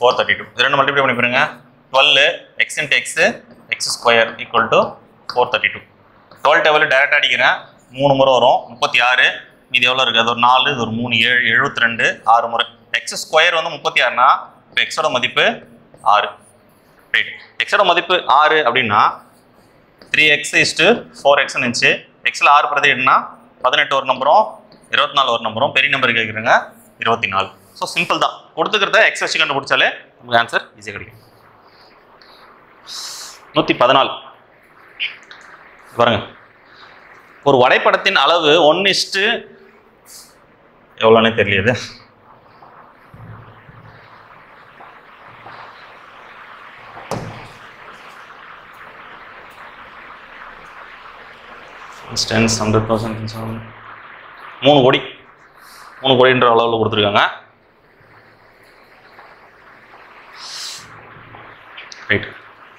432. இது 2 மல்டிப்ளை பண்ணி பாருங்க. 12 x × x x² equal to 432. 12 table டேரெக்டாக அடிக்கிறேன். 3 முறை வரும். 36. இது எவ்வளோ இருக்குது? அது ஒரு 4, இது ஒரு 3, 7, 72, 6 முறை. x² வந்து 36னா இப்போ எக்ஸோட மதிப்பு 6. ரைட். எக்ஸோட மதிப்பு 6 அப்படின்னா 3x:4xன்னு இருந்துச்சு. எக்ஸில் 6 பிரதினா 18 ஒரு நம்பரும் 24 ஒரு நம்பரும். பெரிய நம்பர் கேட்குறேங்க 24. ஸோ சிம்பிள் தான். கொடுத்துக்கிறத எக்ஸ் வச்சு கண்டுபிடிச்சாலே நமக்கு ஆன்சர் ஈஸியாக கிடைக்கும். 114 பாருங்க. ஒரு வரைபடத்தின் அளவு 1 எவ்வளோன்னு தெரியல. இன்ஸ்டன்ஸ் 100,000 3 கோடி 3 கோடின்ற அளவில் கொடுத்துருக்காங்க. ரைட்.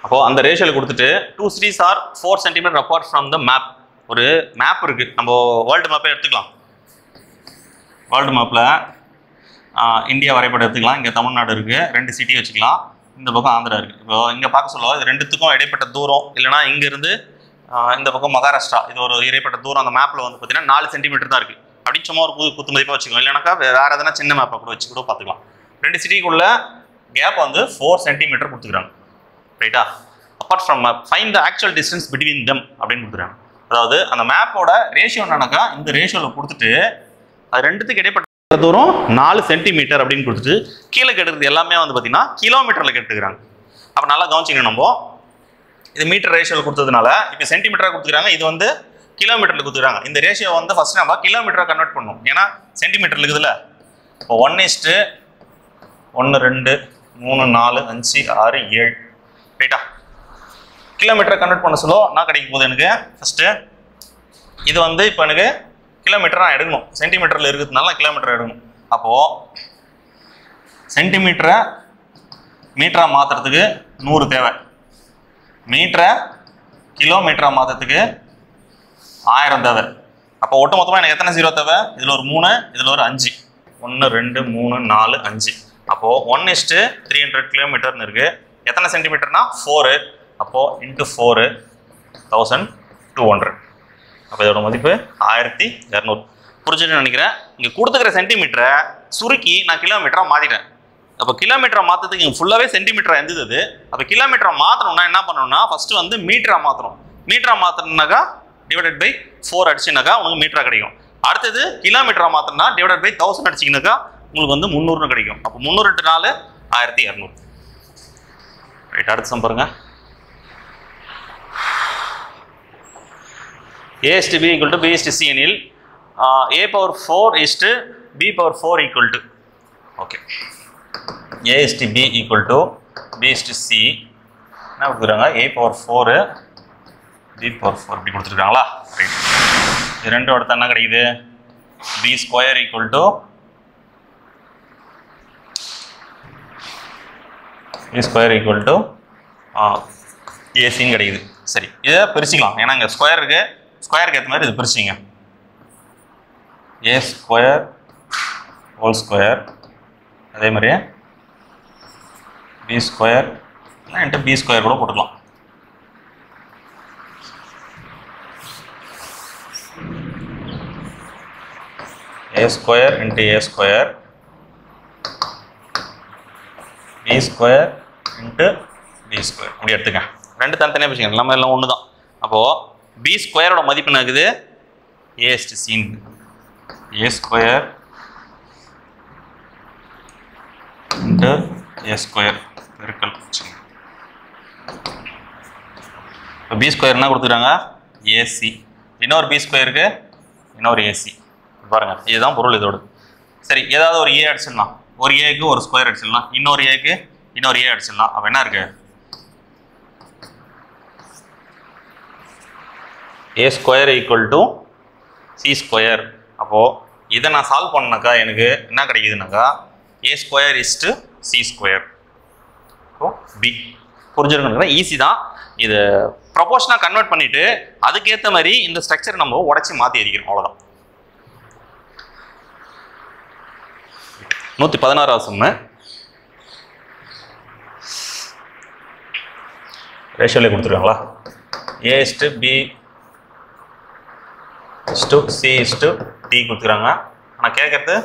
அப்போது அந்த ரேஷியோவில் கொடுத்துட்டு 2 cities are 4 cm apart from the map. ஒரு மேப் இருக்குது. நம்ம வேர்ல்டு மேப்பை எடுத்துக்கலாம். வேர்ல்டு மேப்பில் இந்தியா வரைபடம் எடுத்துக்கலாம். இங்கே தமிழ்நாடு இருக்குது. 2 சிட்டி வச்சுக்கலாம். இந்த பக்கம் ஆந்திரா இருக்குது. இப்போ இங்கே பார்க்க சொல்லுவோம். இது 2த்துக்கும் இடைப்பட்ட தூரம் இல்லைனா இங்கேருந்து இந்த பக்கம் மகாராஷ்டிரா, இது ஒரு இடைப்பட்ட தூரம். அந்த மேப்பில் வந்து பார்த்தீங்கன்னா 4 சென்டிமீட்டர் தான் இருக்குது. அப்படி சும்மா ஒரு குத்து மதிப்பாக வச்சுக்கலாம். இல்லைனாக்கா வேறு எதனா சின்ன மேப்பை கூட வச்சு கூட பார்த்துக்கலாம். 2 சிட்டிக்குள்ள கேப் வந்து 4 சென்டிமீட்டர் கொடுத்துக்கிறாங்க. ரைட்டா? Apart from map find the actual distance between them அப்படின்னு கொடுத்துறாங்க. அதாவது அந்த மேப்போட ரேஷியோ என்னன்னாக்கா இந்த ரேஷியோவில் கொடுத்துட்டு அது 2த்துக்கு இடைப்பட்ட தூரம் 4 சென்டிமீட்டர் அப்படின்னு கொடுத்துட்டு கீழே கேட்டுக்கிறது எல்லாமே வந்து பார்த்தீங்கன்னா கிலோமீட்டரில் கேட்டுக்கிறாங்க. அப்போ நல்லா கவனிச்சிங்க. நம்ம இது மீட்டர் ரேஷியோவில் கொடுத்ததுனால இப்போ சென்டிமீட்டராக கொடுத்துக்கிறாங்க. இது வந்து கிலோமீட்டரில் கொடுத்துக்கிறாங்க. இந்த ரேஷியோ வந்து ஃபஸ்ட் நம்ம கிலோமீட்டராக கன்வெர்ட் பண்ணணும். ஏன்னா சென்டிமீட்டரில் இருக்குதுல்ல. இப்போ 1:1, 2, 3, 4, 5, 6, 7. ரைட்டா? கிலோமீட்டரை கன்வெர்ட் பண்ண சொல்ல என்ன கிடைக்கும் போது எனக்கு ஃபஸ்ட்டு இது வந்து இப்போ எனக்கு கிலோமீட்டர் நான் எடுக்கணும். சென்டிமீட்டரில் இருக்கிறதுனால கிலோமீட்டர் எடுக்கணும். அப்போது சென்டிமீட்டரை மீட்டராக மாற்றுறதுக்கு 100 தேவை. மீட்டரை கிலோமீட்டரா மாற்றத்துக்கு 1000 தேவை. அப்போ ஒட்டு மொத்தமாக எனக்கு எத்தனை 0 தேவை? இதில் ஒரு 3, இதில் ஒரு 5. 1 2 3 4 5. அப்போது 1:300 கிலோமீட்டர்னு இருக்குது. எத்தனை சென்டிமீட்டர்னா 4. அப்போது இன்ட்டு 4 1200. அப்போ இதோட மதிப்பு 1200. புரிஞ்சுன்னு நினைக்கிறேன். இங்கே கொடுத்துக்கிற சென்டிமீட்டரை சுருக்கி நான் கிலோமீட்டராக மாற்றிட்டேன். அப்போ கிலோமீட்டரை மாற்றத்துக்கு இங்கே ஃபுல்லாகவே சென்டிமீட்டராக இருந்தது. அப்போ கிலோமீட்டரை மாற்றணும்னா என்ன பண்ணணும்னா ஃபஸ்ட்டு வந்து மீட்டராக மாற்றணும். மீட்டராக மாற்றணுனாக்கா டிவைடட் பை 4 அடிச்சுனாக்கா உங்களுக்கு மீட்டராக கிடைக்கும். அடுத்தது கிலோமீட்டராக மாற்றணும்னா டிவைடட் பை 1000 அடிச்சிங்கனாக்கா உங்களுக்கு வந்து 300 கிடைக்கும். அப்போ 300 × 4 1200. ரைட், அடுத்த சம் பாருங்க. a/b = b/c எனில் a⁴ b⁴ equal to okay a/b = b/c என்ன கொடுக்குறாங்க? a⁴ b⁴ இப்படி கொடுத்துருக்காங்களா? ரைட், இது ரெண்டும் அடுத்து என்ன கிடைக்குது? b² = ac கிடைக்குது. சரி, இதை பிரிச்சுக்கலாம். ஏன்னா இங்கே ஸ்கொயர் இருக்கு, ஸ்கொயருக்கு ஏற்ற மாதிரி இது பிரிச்சிங்க. a² அதே மாதிரி b² b² கூட போட்டுக்கலாம். a² × a² b² b² அப்படி எடுத்துக்க. ரெண்டு தனித்தனியாக பிரிச்சுங்க. எல்லாமே எல்லாம் ஒன்று தான். அப்போது b² மதிப்பு என்ன இருக்குது? a/c a² a² பெருக்கல். இப்போ b² என்ன கொடுத்துக்கிறாங்க? ac. இன்னொரு b²க்கு இன்னொரு ac. பாருங்க, இதுதான் பொருள் இதோடு. சரி, ஏதாவது ஒரு a அடிச்சிடலாம். ஒரு ஏக்கு ஒரு ஸ்கொயர் அடிச்சிடலாம். இன்னொரு ஏக்கு இன்னொரு a அடிச்சிடலாம். அப்போ என்ன இருக்கு? a² = c². அப்போது இதை நான் சால்வ் பண்ணாக்கா எனக்கு என்ன கிடைக்குதுனாக்கா a² = c². ஓ பி புரிஞ்சிருக்கணும். ஈஸி தான். இது ப்ரொபோர்ஷனாக கன்வெர்ட் பண்ணிவிட்டு அதுக்கேற்ற மாதிரி இந்த ஸ்ட்ரக்சர் நம்ம உடச்சி மாற்றி எரிக்கிறோம். அவ்வளோதான். 116வது சம்மு. ரேஷியோலே கொடுத்துருக்காங்களா? a/b c/d கொடுத்துருக்காங்க. ஆனால் கேட்கறது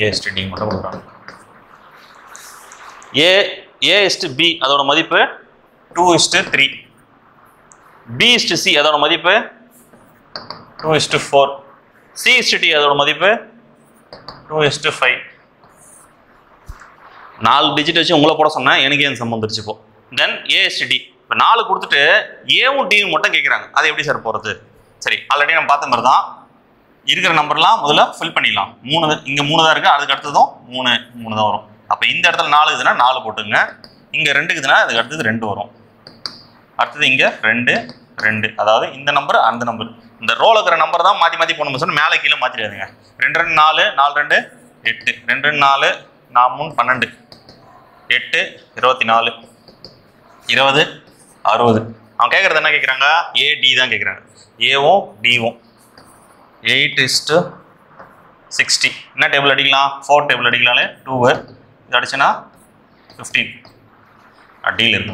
a/d மட்டும் கொடுக்குறாங்க. a/b அதோட மதிப்பு 2:3. b/c அதோட மதிப்பு 2:4. c/d அதோட மதிப்பு 2:5. 4 டிஜிட் வச்சு உங்களை போட சொன்னேன். எனக்கு ஏன் சம் வந்துருச்சு இப்போ. தென் a/d இப்போ 4 கொடுத்துட்டு ஏவும் டியும் மட்டும் கேட்குறாங்க. அது எப்படி சார் போகிறது? சரி, ஆல்ரெடி நம்ம பார்த்த மாதிரி தான். இருக்கிற நம்பர்லாம் முதல்ல ஃபில் பண்ணிடலாம். 3 இங்கே 3 தான் இருக்குது. அதுக்கு அடுத்ததும் 3 தான் வரும். அப்போ இந்த இடத்துல 4 இருக்குதுன்னா 4 போட்டுங்க. இங்கே 2 இருக்குதுன்னா அதுக்கு அடுத்தது 2 வரும். அடுத்தது இங்கே 2 அதாவது இந்த நம்பர் அந்த நம்பர். இந்த ரோல் இருக்கிற நம்பர் தான் மாற்றி மாற்றி போடணும். சொன்னால் மேலே கீழே மாற்றிடாதுங்க. 2 2 4 4 2 8 2 2 4 4 3 12 8 24 20 60. அவன் கேட்குறது என்ன கேட்குறாங்க? AD தான் கேட்குறாங்க. ஏவும் டிவும் 8:60. என்ன டேபிள் அடிக்கலாம்? 4 டேபிள் அடிக்கலாம்லே 2 இது அடிச்சுன்னா 15 டியில் இருக்கு.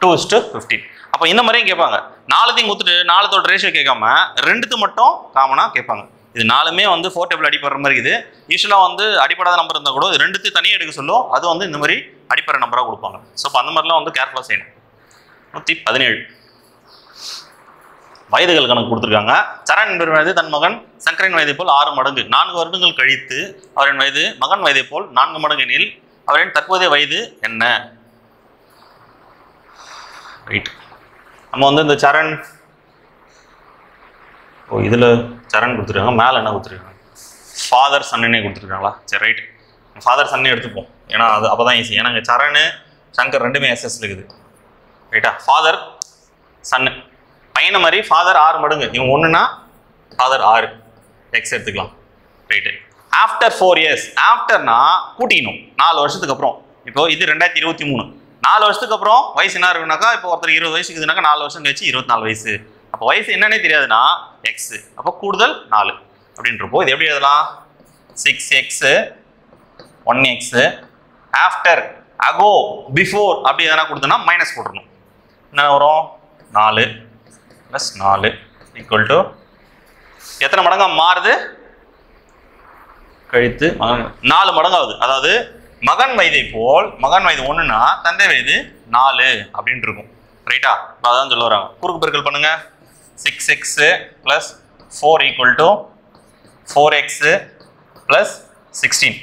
2:15. அப்போ இந்த மாதிரியும் கேட்பாங்க. 4த்தையும் கொடுத்துட்டு 4தோட ரேஷியோ கேட்காம 2த்து மட்டும் காமனாக கேட்பாங்க. இது 4மே வந்து 4 டேபிள் அடிப்படுற மாதிரி இருக்குது. யூஸ்வலாக வந்து அடிப்படாத நம்பர் இருந்தால் கூட 2த்து தனியாக எடுக்க சொல்லும். அது வந்து இந்த மாதிரி அடிப்படை நம்பராக கொடுப்பாங்க. ஸோ அப்போ அந்த மாதிரிலாம் வந்து கேர்ஃபுல்லாக செய்யணும். 117 வயதுகள் கணக்கு கொடுத்துருக்காங்க. சரண் என்பவர் வயது தன் மகன் சங்கரின் வயதை போல் 6 மடங்கு 4 வருடங்கள் கழித்து அவரின் வயது மகன் வயதை போல் 4 மடங்கு எனில் அவரின் தற்போதைய வயது என்ன? ரைட், நம்ம வந்து இந்த சரண் இதில் சரண் கொடுத்துருக்காங்க. மேலே என்ன கொடுத்துருக்காங்க? ஃபாதர் சன்னே கொடுத்துருக்காங்களா? சரி, ரைட், ஃபாதர் சன்னே எடுத்துப்போம். ஏன்னா அது அப்போ தான் ஈஸி. ஏன்னா இங்கே சரண் சங்கர் ரெண்டுமே எஸ்எஸ்ல இருக்குது. ரைட்டா? ஃபாதர் சன்னு பையனை மாதிரி ஃபாதர் 6 மடங்கு. இவங்க ஒன்றுனா ஃபாதர் 6 எக்ஸ் எடுத்துக்கலாம். ரைட்டு. ஆஃப்டர் 4 இயர்ஸ், ஆஃப்டர்னா கூட்டிக்கணும் 4 வருஷத்துக்கு அப்புறம். இப்போ இது 2023, 4 வருஷத்துக்கு அப்புறம் வயசு என்ன இருக்குனாக்கா இப்போ ஒருத்தர் 20 வயசுக்கு இதுனாக்கா 4 வருஷம் கழிச்சு 24 வயசு. அப்போ வயசு என்னன்னே தெரியாதுன்னா எக்ஸ், அப்போ கூடுதல் 4 அப்படின்றப்போ இது எப்படி எழுதலாம்? 6x 1x after ago before அப்படி எதனா கொடுத்தோன்னா மைனஸ் போட்டுருணும். என்ன வரும்? 4 + 4 ஈக்குவல் டு எத்தனை மடங்கா மாறுது? கழித்து 4 மடங்காகுது. அதாவது மகன் வயதை போல் மகன் வயது 1னா தந்தை வயது 4 அப்படின்ட்டு இருக்கும். ரைட்டா? இப்போ அதான் சொல்ல வராங்க. குறுக்கு பெருக்கல் பண்ணுங்க. 6x + 4 equal to 4x + 16.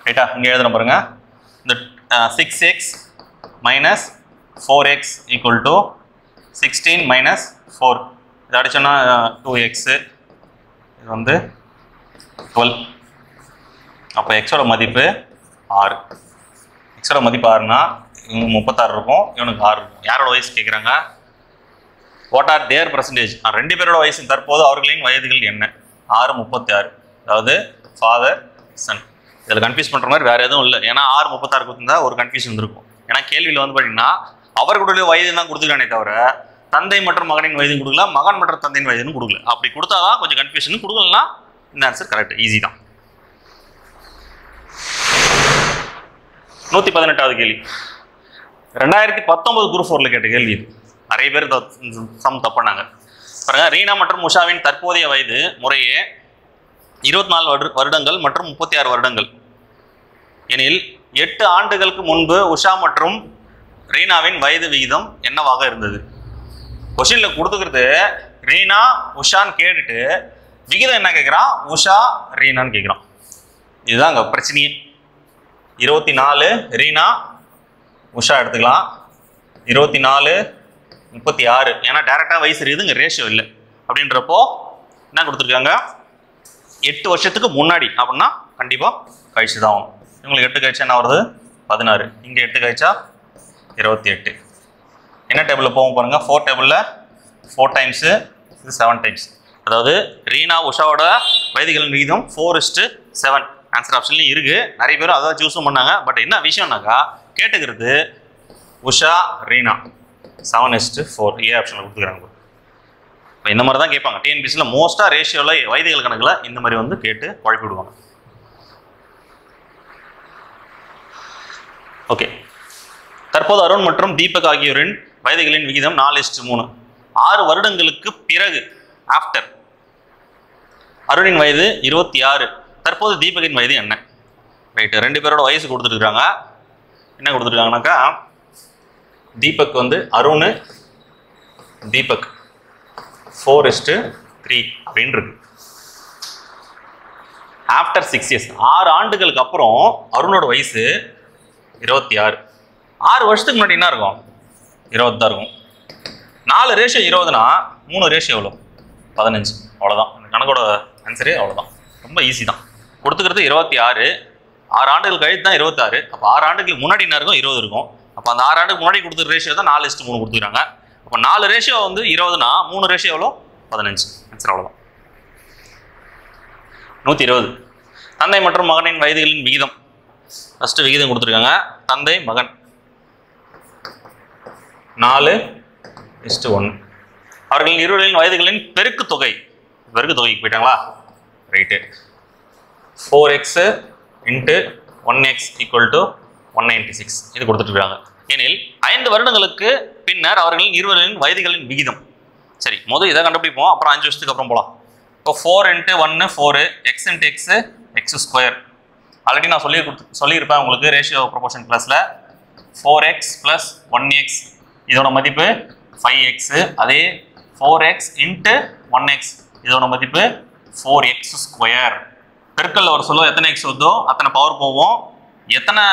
ரைட்டா? இங்கே எழுதுன பாருங்க. இந்த 6x - 4x ஈக்குவல் டு 16 - 4. இது அடிச்சோன்னா 2x, இது வந்து 12. அப்போ எக்ஸோட மதிப்பு 6. எக்ஸோட மதிப்பு 6னா இவங்க 36 இருக்கும், இவனுக்கு 6 இருக்கும். யாரோட வயசு கேட்குறாங்க? What are there percentage? 2 பேரோட வயசு தற்போது அவர்களின் வயதுகள் என்ன? 6 36. அதாவது ஃபாதர் சன். இதில் கன்ஃபியூஸ் பண்ணுற மாதிரி வேறு எதுவும் இல்லை. ஏன்னா 6 36 கொடுத்துருந்தா ஒரு கன்ஃபியூஷன் இருக்கும். ஏன்னா கேள்வியில் வந்து பார்த்தீங்கன்னா அவர்களுடைய வயது தான் கொடுத்துருக்கானே தவிர தந்தை மற்றும் மகனின் வயதுன்னு கொடுக்கல, மகன் மற்றும் தந்தையின் வயதுன்னு கொடுக்கல. அப்படி கொடுத்தாதான் கொஞ்சம் கன்ஃபியூஷன். கொடுக்கலன்னா இந்த ஆன்சர் கரெக்ட், ஈஸி தான். 118வது கேள்வி 2019 குரூப் 4ல கேட்ட கேள்வி. நிறைய பேர் சம் தப்பானாங்க பாருங்க. ரீனா மற்றும் உஷாவின் தற்போதைய வயது முறையே 24 வருடங்கள் மற்றும் 36 வருடங்கள் எனில் 8 ஆண்டுகளுக்கு முன்பு உஷா மற்றும் ரீனாவின் வயது விகிதம் என்னவாக இருந்தது? கொஸ்டின்ல கொடுத்துக்கிறது ரீனா உஷான்னு கேட்டுட்டு விகிதம் என்ன கேட்குறான்? உஷா ரீனான்னு கேட்குறான். இதுதான் அங்கே பிரச்சனையே. 24 ரீனா உஷா எடுத்துக்கலாம், 24 36. ஏன்னா டேரெக்டாக வயசு இருக்குது, இங்கே ரேஷியோ இல்லை. அப்படின்றப்போ என்ன கொடுத்துருக்காங்க? 8 வருஷத்துக்கு முன்னாடி அப்படின்னா கண்டிப்பாக கழிச்சு தான் ஆகும். இவங்களுக்கு 8 கழிச்சா என்ன வருது? 16. இங்கே 8 கழிச்சா 28. என்ன டேபிளில் போகும் பாருங்க. 4 டேபிளில் 4 டைம்ஸு, இது 7 டைம்ஸ். அதாவது ரீனா உஷாவோட வயதுகளின் விகிதம் 4:7 ஆன்சர் ஆப்ஷன்லையும் இருக்குது. நிறைய பேரும் அதான் சூஸும் பண்ணாங்க. பட் என்ன விஷயம்னாக்கா கேட்டுக்கிறது உஷா ரீனா 7:4 ஏ ஆப்ஷனில் கொடுத்துக்கிறாங்க. இப்போ இந்த மாதிரி தான் கேட்பாங்க டிஎன்பிசியில். மோஸ்ட்டாக ரேஷியோவில் வயதுகள் கணக்கில் இந்த மாதிரி வந்து கேட்டு குழப்பி விடுவாங்க. ஓகே. தற்போது அருண் மற்றும் தீபக் ஆகியோரின் வயதுகளின் விகிதம் 4:3. 6 வருடங்களுக்கு பிறகு ஆஃப்டர் அருணின் வயது 26. தற்போது தீபகின் வயது என்ன? ரைட்டு. 2 பேரோட வயசு கொடுத்துருக்காங்க. என்ன கொடுத்துருக்காங்கனாக்கா தீபக் வந்து அருண் தீபக் 4:3 அப்படின்னு இருக்கு. ஆஃப்டர் 6 இயர்ஸ் 6 ஆண்டுகளுக்கு அப்புறம் அருணோட வயசு 26. 6 வருஷத்துக்கு முன்னாடி என்ன இருக்கும்? 20 தான் இருக்கும். 4 ரேஷியோ 20னா 3 ரேஷியோ எவ்வளோ? 15. அவ்வளோதான். இந்த கணக்கோட ஆன்சரே அவ்வளோதான். ரொம்ப ஈஸி தான். கொடுத்துக்கிறது 26. 6 ஆண்டுகள் கழித்து தான் 26. அப்போ 6 ஆண்டுகளுக்கு முன்னாடி என்ன இருக்கும்? 20 இருக்கும். அப்போ அந்த 6 ஆண்டுக்கு முன்னாடி கொடுத்துற ரேஷியோ தான் 4:3 கொடுத்துக்கிறாங்க. அப்போ 4 ரேஷியோ வந்து 20னா 3 ரேஷியோ எவ்வளோ? 15. ஆன்சர் அவ்வளோதான். 120. தந்தை மற்றும் மகனின் வயதுகளின் விகிதம். ஃபஸ்ட்டு விகிதம் கொடுத்துருக்காங்க. தந்தை மகன் 4:1. அவர்களின் இருவர்களின் வயதுகளின் பெருக்கு தொகை. பெருக்கு தொகைக்கு போயிட்டாங்களா? ரைட்டு. 4x × 1x = 196. இது கொடுத்துட்ருக்காங்க. எனில் 5 வருடங்களுக்கு பின்னர் அவர்களின் இருவர்களின் வயதுகளின் விகிதம். சரி, முதல் இதை கண்டுபிடிப்போம், அப்புறம் 5 வருஷத்துக்கு அப்புறம் போகலாம். இப்போ 4 × 1 4, x × x x². ஆல்ரெடி நான் சொல்லியிருப்பேன் உங்களுக்கு ரேஷியோ ப்ரொபோர்ஷன் கிளாஸில். 4x + 1x இதோட மதிப்பு 5x. அதே 4x × 1x இதோட மதிப்பு 4x². பெருக்கல்ல ஒரு சொல்ல எத்தனை எக்ஸ் வருதோ அத்தனை பவர் போவோம். எத்தனை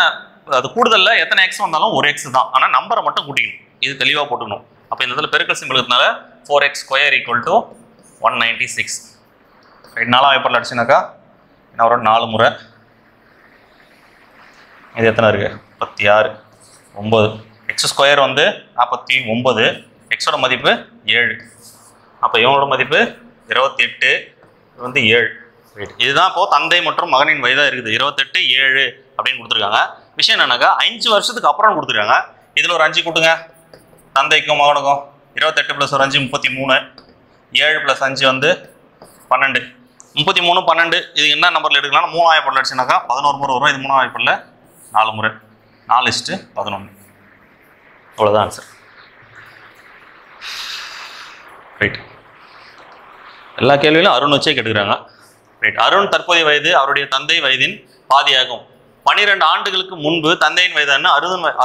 அது கூடுதலில் எத்தனை எக்ஸ் வந்தாலும் ஒரு எக்ஸ் தான். ஆனால் நம்பரை மட்டும் கூட்டிக்கணும். இது தெளிவாக போட்டுக்கணும். அப்போ இந்த இதில் பெருக்கல் சிம்பிள் இருக்கிறதுனால 4x² = 196. ரைட். 4ஆம் பேப்பரில் அடிச்சுனாக்கா என்ன வரும்? 4 முறை. இது எத்தனை இருக்குது? 36. 9. x² வந்து 49. எக்ஸோட மதிப்பு 7. அப்போ இவனோட மதிப்பு 28. இது வந்து 7. ரைட். இதுதான் இப்போது தந்தை மற்றும் மகனின் வயதாக இருக்குது. 28, 7 அப்படின்னு கொடுத்துருக்காங்க. விஷயம் என்னன்னாக்கா 5 வருஷத்துக்கு அப்புறம் கொடுத்துருக்காங்க. இதில் ஒரு 5 கூட்டுங்க, தந்தைக்கும் மகனுக்கும் 28 + ஒரு 5 33, 7 + 5 வந்து 12, 33 12. இது என்ன நம்பரில் எடுக்கலாம்? 3 ஆயப்படல அடிச்சுனாக்கா 11 முறை வரும். இது 3 ஆயப்படல 4 முறை, 4:11. அவ்வளோதான் ஆன்சர். ரைட். எல்லா கேள்வியிலும் அருண் வச்சே கேட்டுக்கிறாங்க. ரைட். அருண் தற்போதைய வயது அவருடைய தந்தை வயதின் பாதியாகும். 12 ஆண்டுகளுக்கு முன்பு தந்தையின் வயதான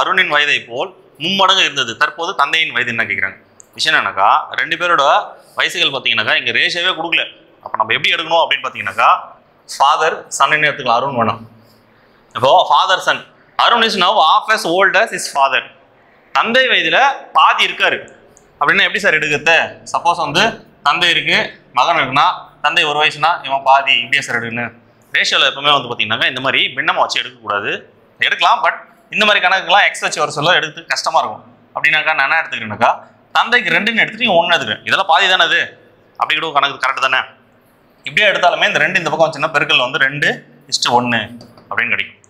அருணின் வயதை போல் மும்மடங்கு இருந்தது. தற்போது தந்தையின் வயது என்ன கேட்குறாங்க. விஷயம் என்னன்னாக்கா 2 பேரோட வயசுகள் பார்த்தீங்கன்னாக்கா இங்கே ரேஷியோவே கொடுக்கல. அப்போ நம்ம எப்படி எடுக்கணும் அப்படின்னு பார்த்தீங்கன்னாக்கா ஃபாதர் சன்னு எடுத்துக்கலாம். அருண் வேணும். இப்போ father son, Arun is now half as old as his father. தந்தை வயதில் பாதி இருக்காரு அப்படின்னா எப்படி சார் எடுக்கிறது? சப்போஸ் வந்து தந்தை இருக்கு, மகன் இருக்குன்னா தந்தை 1 வயசுனா இவன் பாதி, இப்படியே சார் எடுக்குன்னு. ரேஷியோவில் எப்பவுமே வந்து பார்த்தீங்கன்னாக்கா இந்த மாதிரி பின்னமாக வச்சு எடுக்கக்கூடாது. எடுக்கலாம், பட் இந்த மாதிரி கணக்குலாம் எக்ஸ் வச்சு வர சொல்ல எடுத்து கஷ்டமாக இருக்கும். அப்படின்னாக்கா நான் என்ன எடுத்துக்கிறேன்னாக்கா தந்தைக்கு 2ன்னு எடுத்துட்டு 1 எடுத்துக்கிறேன். இதெல்லாம் பாதி தானே அது, அப்படி கூட கணக்கு கரெக்டு தானே. இப்படியே எடுத்தாலுமே இந்த 2 இந்த பக்கம் வச்சுன்னா பெருக்கல் வந்து 2:1 அப்படின்னு கிடைக்கும்.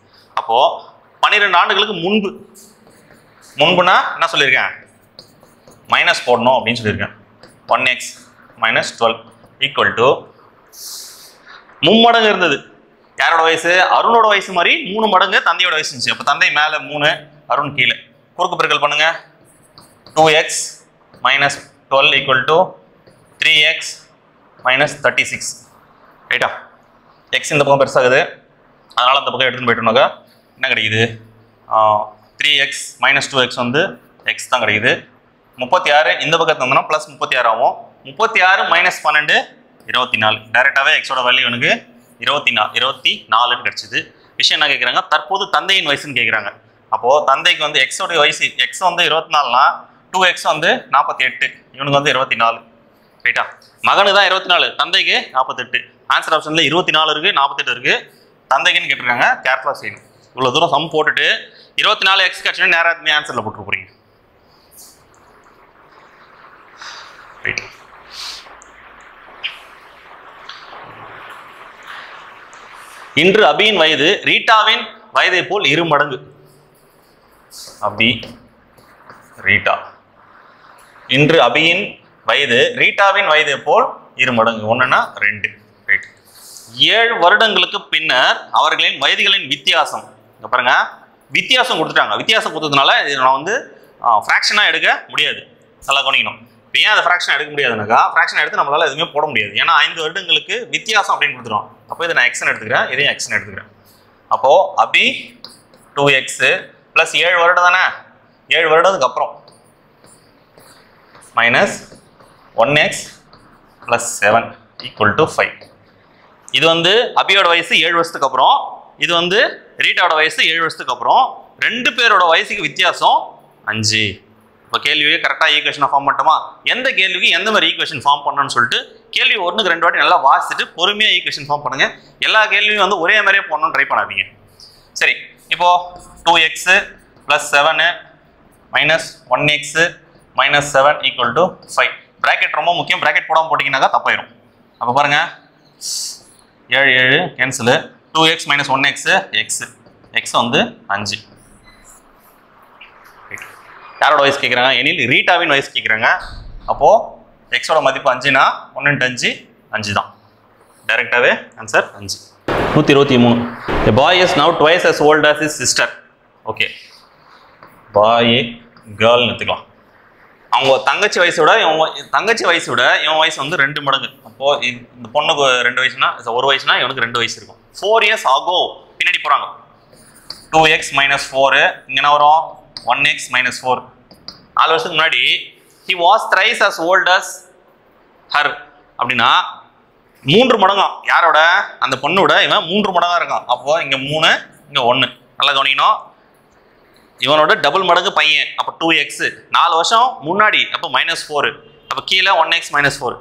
அப்போது 12 ஆண்டுகளுக்கு முன்புனா என்ன சொல்லியிருக்கேன்? மைனஸ் போடணும் அப்படின்னு சொல்லியிருக்கேன். 1x - 12 = மும்மடங்கு இருந்தது. யாரோட வயசு? அருணோட வயசு மாதிரி 3 மடங்கு தந்தையோட வயசு இருந்துச்சு. அப்போ தந்தை மேலே 3, அருண் கீழே. குறுக்கு பெருக்கல் பண்ணுங்க. 2x - 12 = 3x - 36. ரைட்டா? எக்ஸ் இந்த பக்கம் பெருசாகுது, அதனால் அந்த பக்கம் எடுத்துன்னு போயிட்டோம்னாக்கா என்ன கிடைக்குது? 3x - 2x வந்து எக்ஸ் தான் கிடைக்குது. 36 இந்த பக்கத்து வந்தோம்னா +36 ஆகும். 36 - 12 24. டைரெக்டாகவே எக்ஸோட வேல்யூ எனக்கு 24ன்னு கிடச்சிது. விஷயம் என்ன கேட்குறாங்க? தற்போது தந்தையின் வயசுன்னு கேட்குறாங்க. அப்போது தந்தைக்கு வந்து எக்ஸோடைய வயசு, எக்ஸ் வந்து 24னா 2x வந்து 48, இவனுக்கு வந்து 24. ரைட்டா? மகனுக்கு தான் 24, தந்தைக்கு 48. ஆன்சர் ஆப்ஷனில் 24 இருக்குது, 48 இருக்குது. தந்தைக்குன்னு கேட்டிருக்காங்க. கேர்ஃபுல்லாக செய்யணும். இவ்வளோ தூரம் சம் போட்டுட்டு 24x கிடச்சுன்னா நேராக ஆன்சரில் போட்டு போகிறீங்க. ரைட். இன்று அபியின் வயது ரீட்டாவின் வயதை போல் 2 மடங்கு. அபி ரீட்டா. இன்று அபியின் வயது ரீட்டாவின் வயதை போல் 2 மடங்கு. 1ன்னா 2. ரைட். 7 வருடங்களுக்கு பின்னர் அவர்களின் வயதுகளின் வித்தியாசம். இங்க பாருங்க, வித்தியாசம் கொடுத்துட்டாங்க. வித்தியாசம் கொடுத்ததுனால நான் வந்து ஃப்ராக்ஷனாக எடுக்க முடியாது. நல்லா கவனிக்கணும். இப்போ ஏன் அதை ஃப்ராக்ஷன் எடுக்க முடியாதுனாக்கா, ஃப்ராக்ஷன் எடுத்து நம்மளால் எதுவுமே போட முடியாது. ஏன்னா 5 வருடங்களுக்கு வித்தியாசம் அப்படின்னு கொடுத்துரும். அப்போ இதை நான் எக்ஸ்ன்னு எடுத்துக்கிறேன், இதையும் எக்ஸ்ன்னு எடுத்துக்கிறேன். அப்போது அபி 2x + 7 வருடம் தானே, 7 வருடத்துக்கு அப்புறம் -1x + 7 = 5. இது வந்து அபியோட வயசு 7 வருஷத்துக்கு அப்புறம், இது வந்து ரீட்டாவோட வயசு 7 வருஷத்துக்கு அப்புறம். 2 பேரோட வயசுக்கு வித்தியாசம் 5. இப்போ கேள்வியே கரெக்டாக ஈக்குவேஷனை ஃபார்ம் பண்ணிட்டோமா? எந்த கேள்விக்கு எந்த மாதிரி ஈக்குவேஷன் ஃபார்ம் பண்ணணும்னு சொல்லிட்டு கேள்வி 1க்கு 2 வாட்டி நல்லா வாசிச்சுட்டு பொறுமையாக ஈக்குவேஷன் ஃபார்ம் பண்ணுங்கள். எல்லா கேள்வியும் வந்து ஒரே மாதிரியே போடணும்னு ட்ரை பண்ணாதீங்க. சரி, இப்போது 2x + 7 -1x - 7 = 5. ப்ராக்கெட் ரொம்ப முக்கியம். ப்ராக்கெட் போடாமல் போட்டிங்கனாக்கா தப்பாயிரும். அப்போ பாருங்கள், 7 7 கேன்சலு. 2x - 1x x வந்து 5. யாரோட வயசு கேட்குறாங்க? எனில் ரீட்டாவின் வயசு கேட்குறாங்க. அப்போது எக்ஸோட மதிப்பு 5னா 1 × 5 5 தான். டைரெக்டாகவே answer 5. 123. A boy is now twice as old as his sister. Okay, boy கேர்ள்னு எடுத்துக்கலாம். அவங்க தங்கச்சி வயசோட இவன் வயசு வந்து 2 மடங்கு. அப்போது இந்த பொண்ணுக்கு 2 வயசுனா 1 வயசுனா இவனுக்கு 2 வயசு இருக்கும். 4 years ago பின்னாடி போகிறாங்க. 2x - 4 இங்கே என்ன வரும்? 1x - 4. 4 வருஷத்துக்கு முன்னாடி he was thrice as old as her அப்படின்னா 3 மடங்காம். யாரோட? அந்த பொண்ணோட இவன் 3 மடங்காக இருக்கான். அப்போது இங்கே 3 இங்கே 1. நல்லா கவனிக்கணும். இவனோட டபுள் மடங்கு பையன். அப்போ 2x. 4 வருஷம் முன்னாடி அப்போ -4. அப்போ கீழே 1x - 4.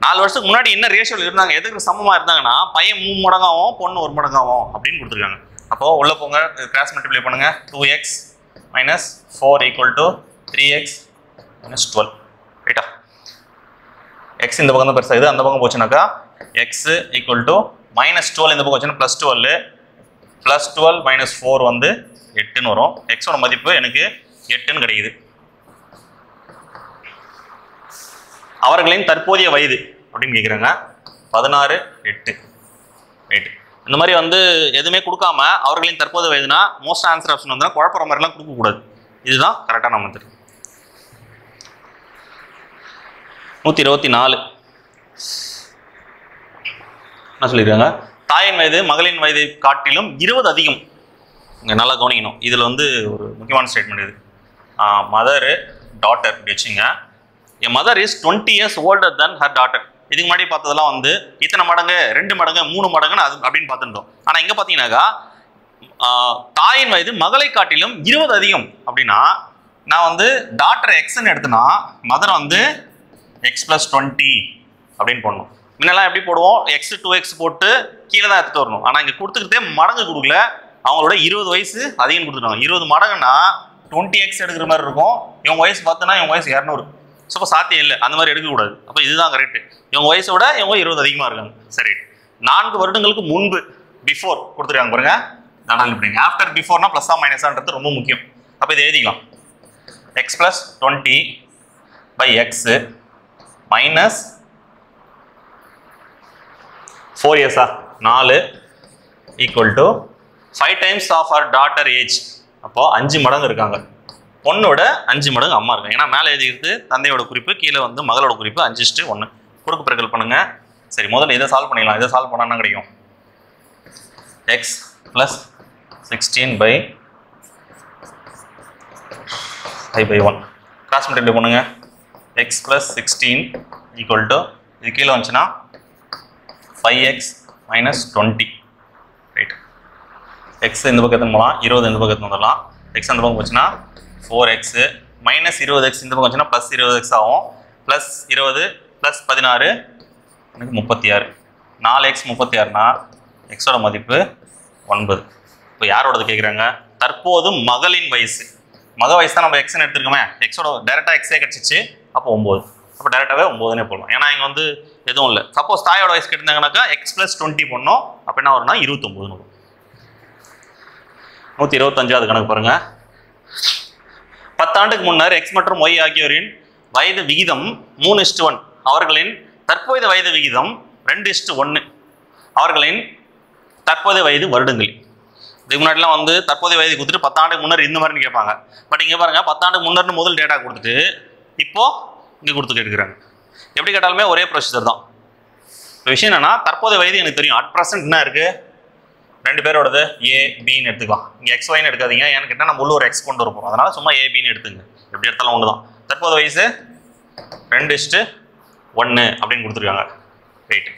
4 வருஷத்துக்கு முன்னாடி என்ன ரேஷியோவில் இருந்தாங்க, எதுக்கு சமமாக இருந்தாங்கன்னா பையன் 3 மடங்காகவும் பொண்ணு 1 மடங்காகவும் அப்படின்னு கொடுத்துருக்காங்க. அப்போது உள்ளே போங்க, கிராஸ் மல்டிப்ளை பண்ணுங்க. 2x - 4 = 3x - 12. ரைட்டா? எக்ஸ் இந்த பக்கம் தான் பெருசாகுது, அந்த பக்கம் போச்சுனாக்கா x = -12 இந்த பக்கம் வச்சுன்னா +12. ப்ளஸ் 12 மைனஸ் 4 வந்து 8ன்னு வரும். எக்ஸோட மதிப்பு எனக்கு 8ன்னு கிடைக்குது. அவர்களின் தற்போதைய வயது அப்படின்னு கேட்குறாங்க. 16, 8 ரைட். இந்த மாதிரி வந்து எதுவுமே கொடுக்காம அவர்களின் தற்போதைய வயதுனா மோஸ்ட் ஆன்சர் ஆப்ஷன் வந்து குழப்பற மாதிரிலாம் கொடுக்கக்கூடாது. இதுதான் கரெக்டான மெத்தட். 124 என்ன சொல்லியிருக்காங்க? தாயின் வயது மகளின் வயதை காட்டிலும் 20 அதிகம். இங்கே நல்லா கவனிக்கணும். இதில் வந்து ஒரு முக்கியமான ஸ்டேட்மெண்ட் இது. மதரு டாட்டர் இப்படி வச்சுங்க. என் mother is 20 years older than her daughter. இதுக்கு முன்னாடி பார்த்ததெல்லாம் வந்து இத்தனை மடங்கு 2 மடங்கு 3 மடங்குன்னு அது அப்படின்னு பார்த்துட்டோம். ஆனால் இங்கே பார்த்தீங்கன்னாக்கா தாயின் வயது மகளை காட்டிலும் 20 அதிகம் அப்படின்னா நான் வந்து டாக்டர் எக்ஸ்ன்னு எடுத்தேன்னா மதர் வந்து எக்ஸ் ப்ளஸ் 20 அப்படின்னு போடணும். முன்னெல்லாம் எப்படி போடுவோம்? எக்ஸ் 2x போட்டு கீழே தான் எடுத்துகிட்டு வரணும். ஆனால் இங்கே கொடுத்துக்கிட்டே மடங்கு கொடுக்கல, அவங்களோட 20 வயசு அதிகம் கொடுத்துருவாங்க. 20 மடங்குன்னா 20x எடுக்கிற மாதிரி இருக்கும். இவங்க வயசு பார்த்தோன்னா இவங்க வயசு 200. ஸோ சாத்தியம் இல்லை, அந்த மாதிரி எடுக்கக்கூடாது. அப்போ இதுதான் கரெக்டு. இவங்க வயசோட இவங்க 20 அதிகமாக இருக்காங்க. சரி, 4 வருடங்களுக்கு முன்பு பிஃபோர் கொடுத்துருக்காங்க பாருங்க. நான் ஆஃப்டர் பிஃபோர்னா ப்ளஸ்ஸா மைனஸான்றது ரொம்ப முக்கியம். அப்போ இதை எழுதிக்கலாம். X plus 20 by x minus 4 இயர்ஸா 4 ஈக்குவல் டு 5 times ஆஃப் அவர் டாட்டர் ஏஜ். அப்போ 5 மடங்கு இருக்காங்க. பொண்ணோட 5 மடங்கு அம்மா இருக்காங்க. ஏன்னா மேலே எழுதிக்கிறது தந்தையோட குறிப்பு, கீழே வந்து மகளோட குறிப்பு. 5:1 குறுக்கு பெருக்கல் பண்ணுங்க. சரி, முதல்ல இதை சால்வ் பண்ணிடலாம். இதை சால்வ் பண்ணா கிடைக்கும் x plus 16 by 5/1 cross multiply பண்ணுங்க. எக்ஸ் ப்ளஸ் 16 ஈக்குவல் டு இது கீழே வந்துச்சுன்னா 5x மைனஸ் 20 ரைட். எக்ஸ் இந்த பக்கத்துக்கு போகலாம், 20 இந்த பக்கத்துக்கு வந்துடலாம். எக்ஸ் அந்த பக்கம் போச்சுன்னா 4x மைனஸ் 20x இந்த பக்கம் வச்சுன்னா ப்ளஸ் 20x ஆகும். ப்ளஸ் 20 ப்ளஸ் 16 எனக்கு 36. 4x 36னா எக்ஸோட மதிப்பு 9. இப்போ யாரோடது கேட்குறாங்க? தற்போது மகளின் வயசு. மக வயசு தான் நம்ம எக்ஸ்ன்னு எடுத்துருக்கோமே. எக்ஸோட டேரெக்டாக எக்ஸே கிடச்சிச்சு. அப்போ 9. அப்போ டேரெக்டாகவே 9னே போடலாம். ஏன்னா இங்கே வந்து எதுவும் இல்லை. சப்போஸ் தாயோட வயசு கேட்டிருந்தாங்கனாக்கா எக்ஸ் ப்ளஸ் 20 போடணும். அப்போ என்ன வரும்னா 29 வரும். 125வது கணக்கு பாருங்கள். 10 ஆண்டுக்கு முன்னர் எக்ஸ் மற்றும் ஒய் ஆகியோரின் வயது விகிதம் 3:1. அவர்களின் தற்போதைய வயது விகிதம் 2:1. அவர்களின் தற்போதைய வயது வருடங்கள். இதுக்கு முன்னாடிலாம் வந்து தற்போதைய வயது கொடுத்துட்டு 10 ஆண்டுக்கு முன்னர் இந்த மாதிரின்னு கேட்பாங்க. பட் இங்கே பாருங்க, 10 ஆண்டுக்கு முன்னர்னு முதல் டேட்டா கொடுத்துட்டு இப்போ இங்கே கொடுத்து கேட்குறாங்க. எப்படி கேட்டாலுமே ஒரே ப்ரொசீஜர் தான். இப்போ விஷயம் என்னன்னா, தற்போதைய வயது எனக்கு தெரியும். அட் ப்ரெசென்ட் என்ன இருக்கு? 2 பேரோடது ஏ பின்னு எடுத்துக்கலாம். இங்கே எக்ஸ் ஒய்னு எடுக்காதீங்க. ஏன்னு கேட்டால் நம்ம உள்ள ஒரு எக்ஸ் கொண்டு வரப்போம். அதனால சும்மா ஏ பின்னு எடுத்துங்க. எப்படி எடுத்தாலும் ஒன்று தான். தற்போதைய வயசு 2:1 அப்படின்னு கொடுத்துருக்காங்க. ரைட்.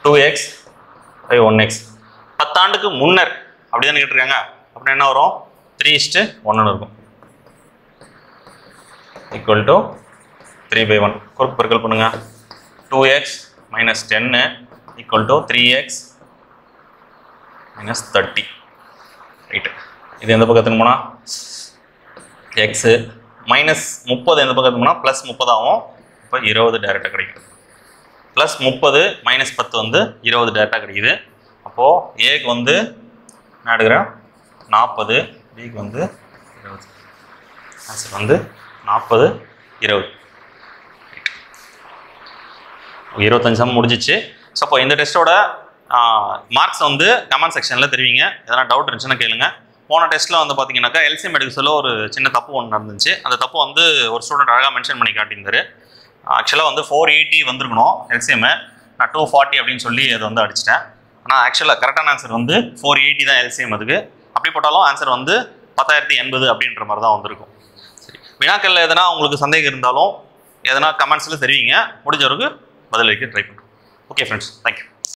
2x by 1x. 10 ஆண்டுக்கு முன்னர் அப்படிதான் கேட்டிருக்காங்க. அப்படின்னா என்ன வரும்? 3:1 இருக்கும். ஈக்குவல் டு 3/1 குறுக்கு பெருக்கல் பண்ணுங்க. 2x minus 10 equal to 3x minus 30 right. இது எந்த பக்கத்துக்கு போனால் எக்ஸு மைனஸ் 30 எந்த பக்கத்துக்கு போனால் ப்ளஸ் 30 ஆகும். இப்போ 20 டேரெக்டாக கிடைக்கும். ப்ளஸ் 30 மைனஸ் 10 வந்து 20 டேரெக்டாக கிடைக்குது. அப்போது ஏக்கு வந்து நான் எடுக்கிறேன் 40, பிக்கு வந்து 20. ஆன்சர் வந்து 40, 20. 25 சம் முடிஞ்சிச்சு. ஸோ அப்போ இந்த டெஸ்ட்டோட மார்க்ஸ் வந்து கமெண்ட் செக்ஷனில் தெரிவிங்க. எதனா டவுட் இருந்துச்சுன்னா கேளுங்க. போன டெஸ்ட்டில் வந்து பார்த்தீங்கன்னாக்கா எல்சிஎம் எடுக்க சொல்ல ஒரு சின்ன தப்பு ஒன்று நடந்துச்சு. அந்த தப்பு வந்து ஒரு ஸ்டூடெண்ட் அழகாக மென்ஷன் பண்ணி காட்டியிருந்தாரு. ஆக்சுவலாக வந்து 480 வந்திருக்கணும் எல்சிஎம். நான் 240 அப்படின்னு சொல்லி அதை வந்து அடிச்சிட்டேன். ஆனால் ஆக்சுவலாக கரெக்டான ஆன்சர் வந்து 480 தான் எல்சிஎம். அதுக்கு அப்படி போட்டாலும் ஆன்சர் வந்து 10,080 அப்படின்ற மாதிரி தான் வந்திருக்கும். சரி, வினாக்களில் எதனா உங்களுக்கு சந்தேகம் இருந்தாலும் எதனா கமெண்ட்ஸில் தெரிவிங்க. முடிஞ்சவருக்கு பதிலளிக்க ட்ரை பண்ணுறோம். Okay friends, thank you.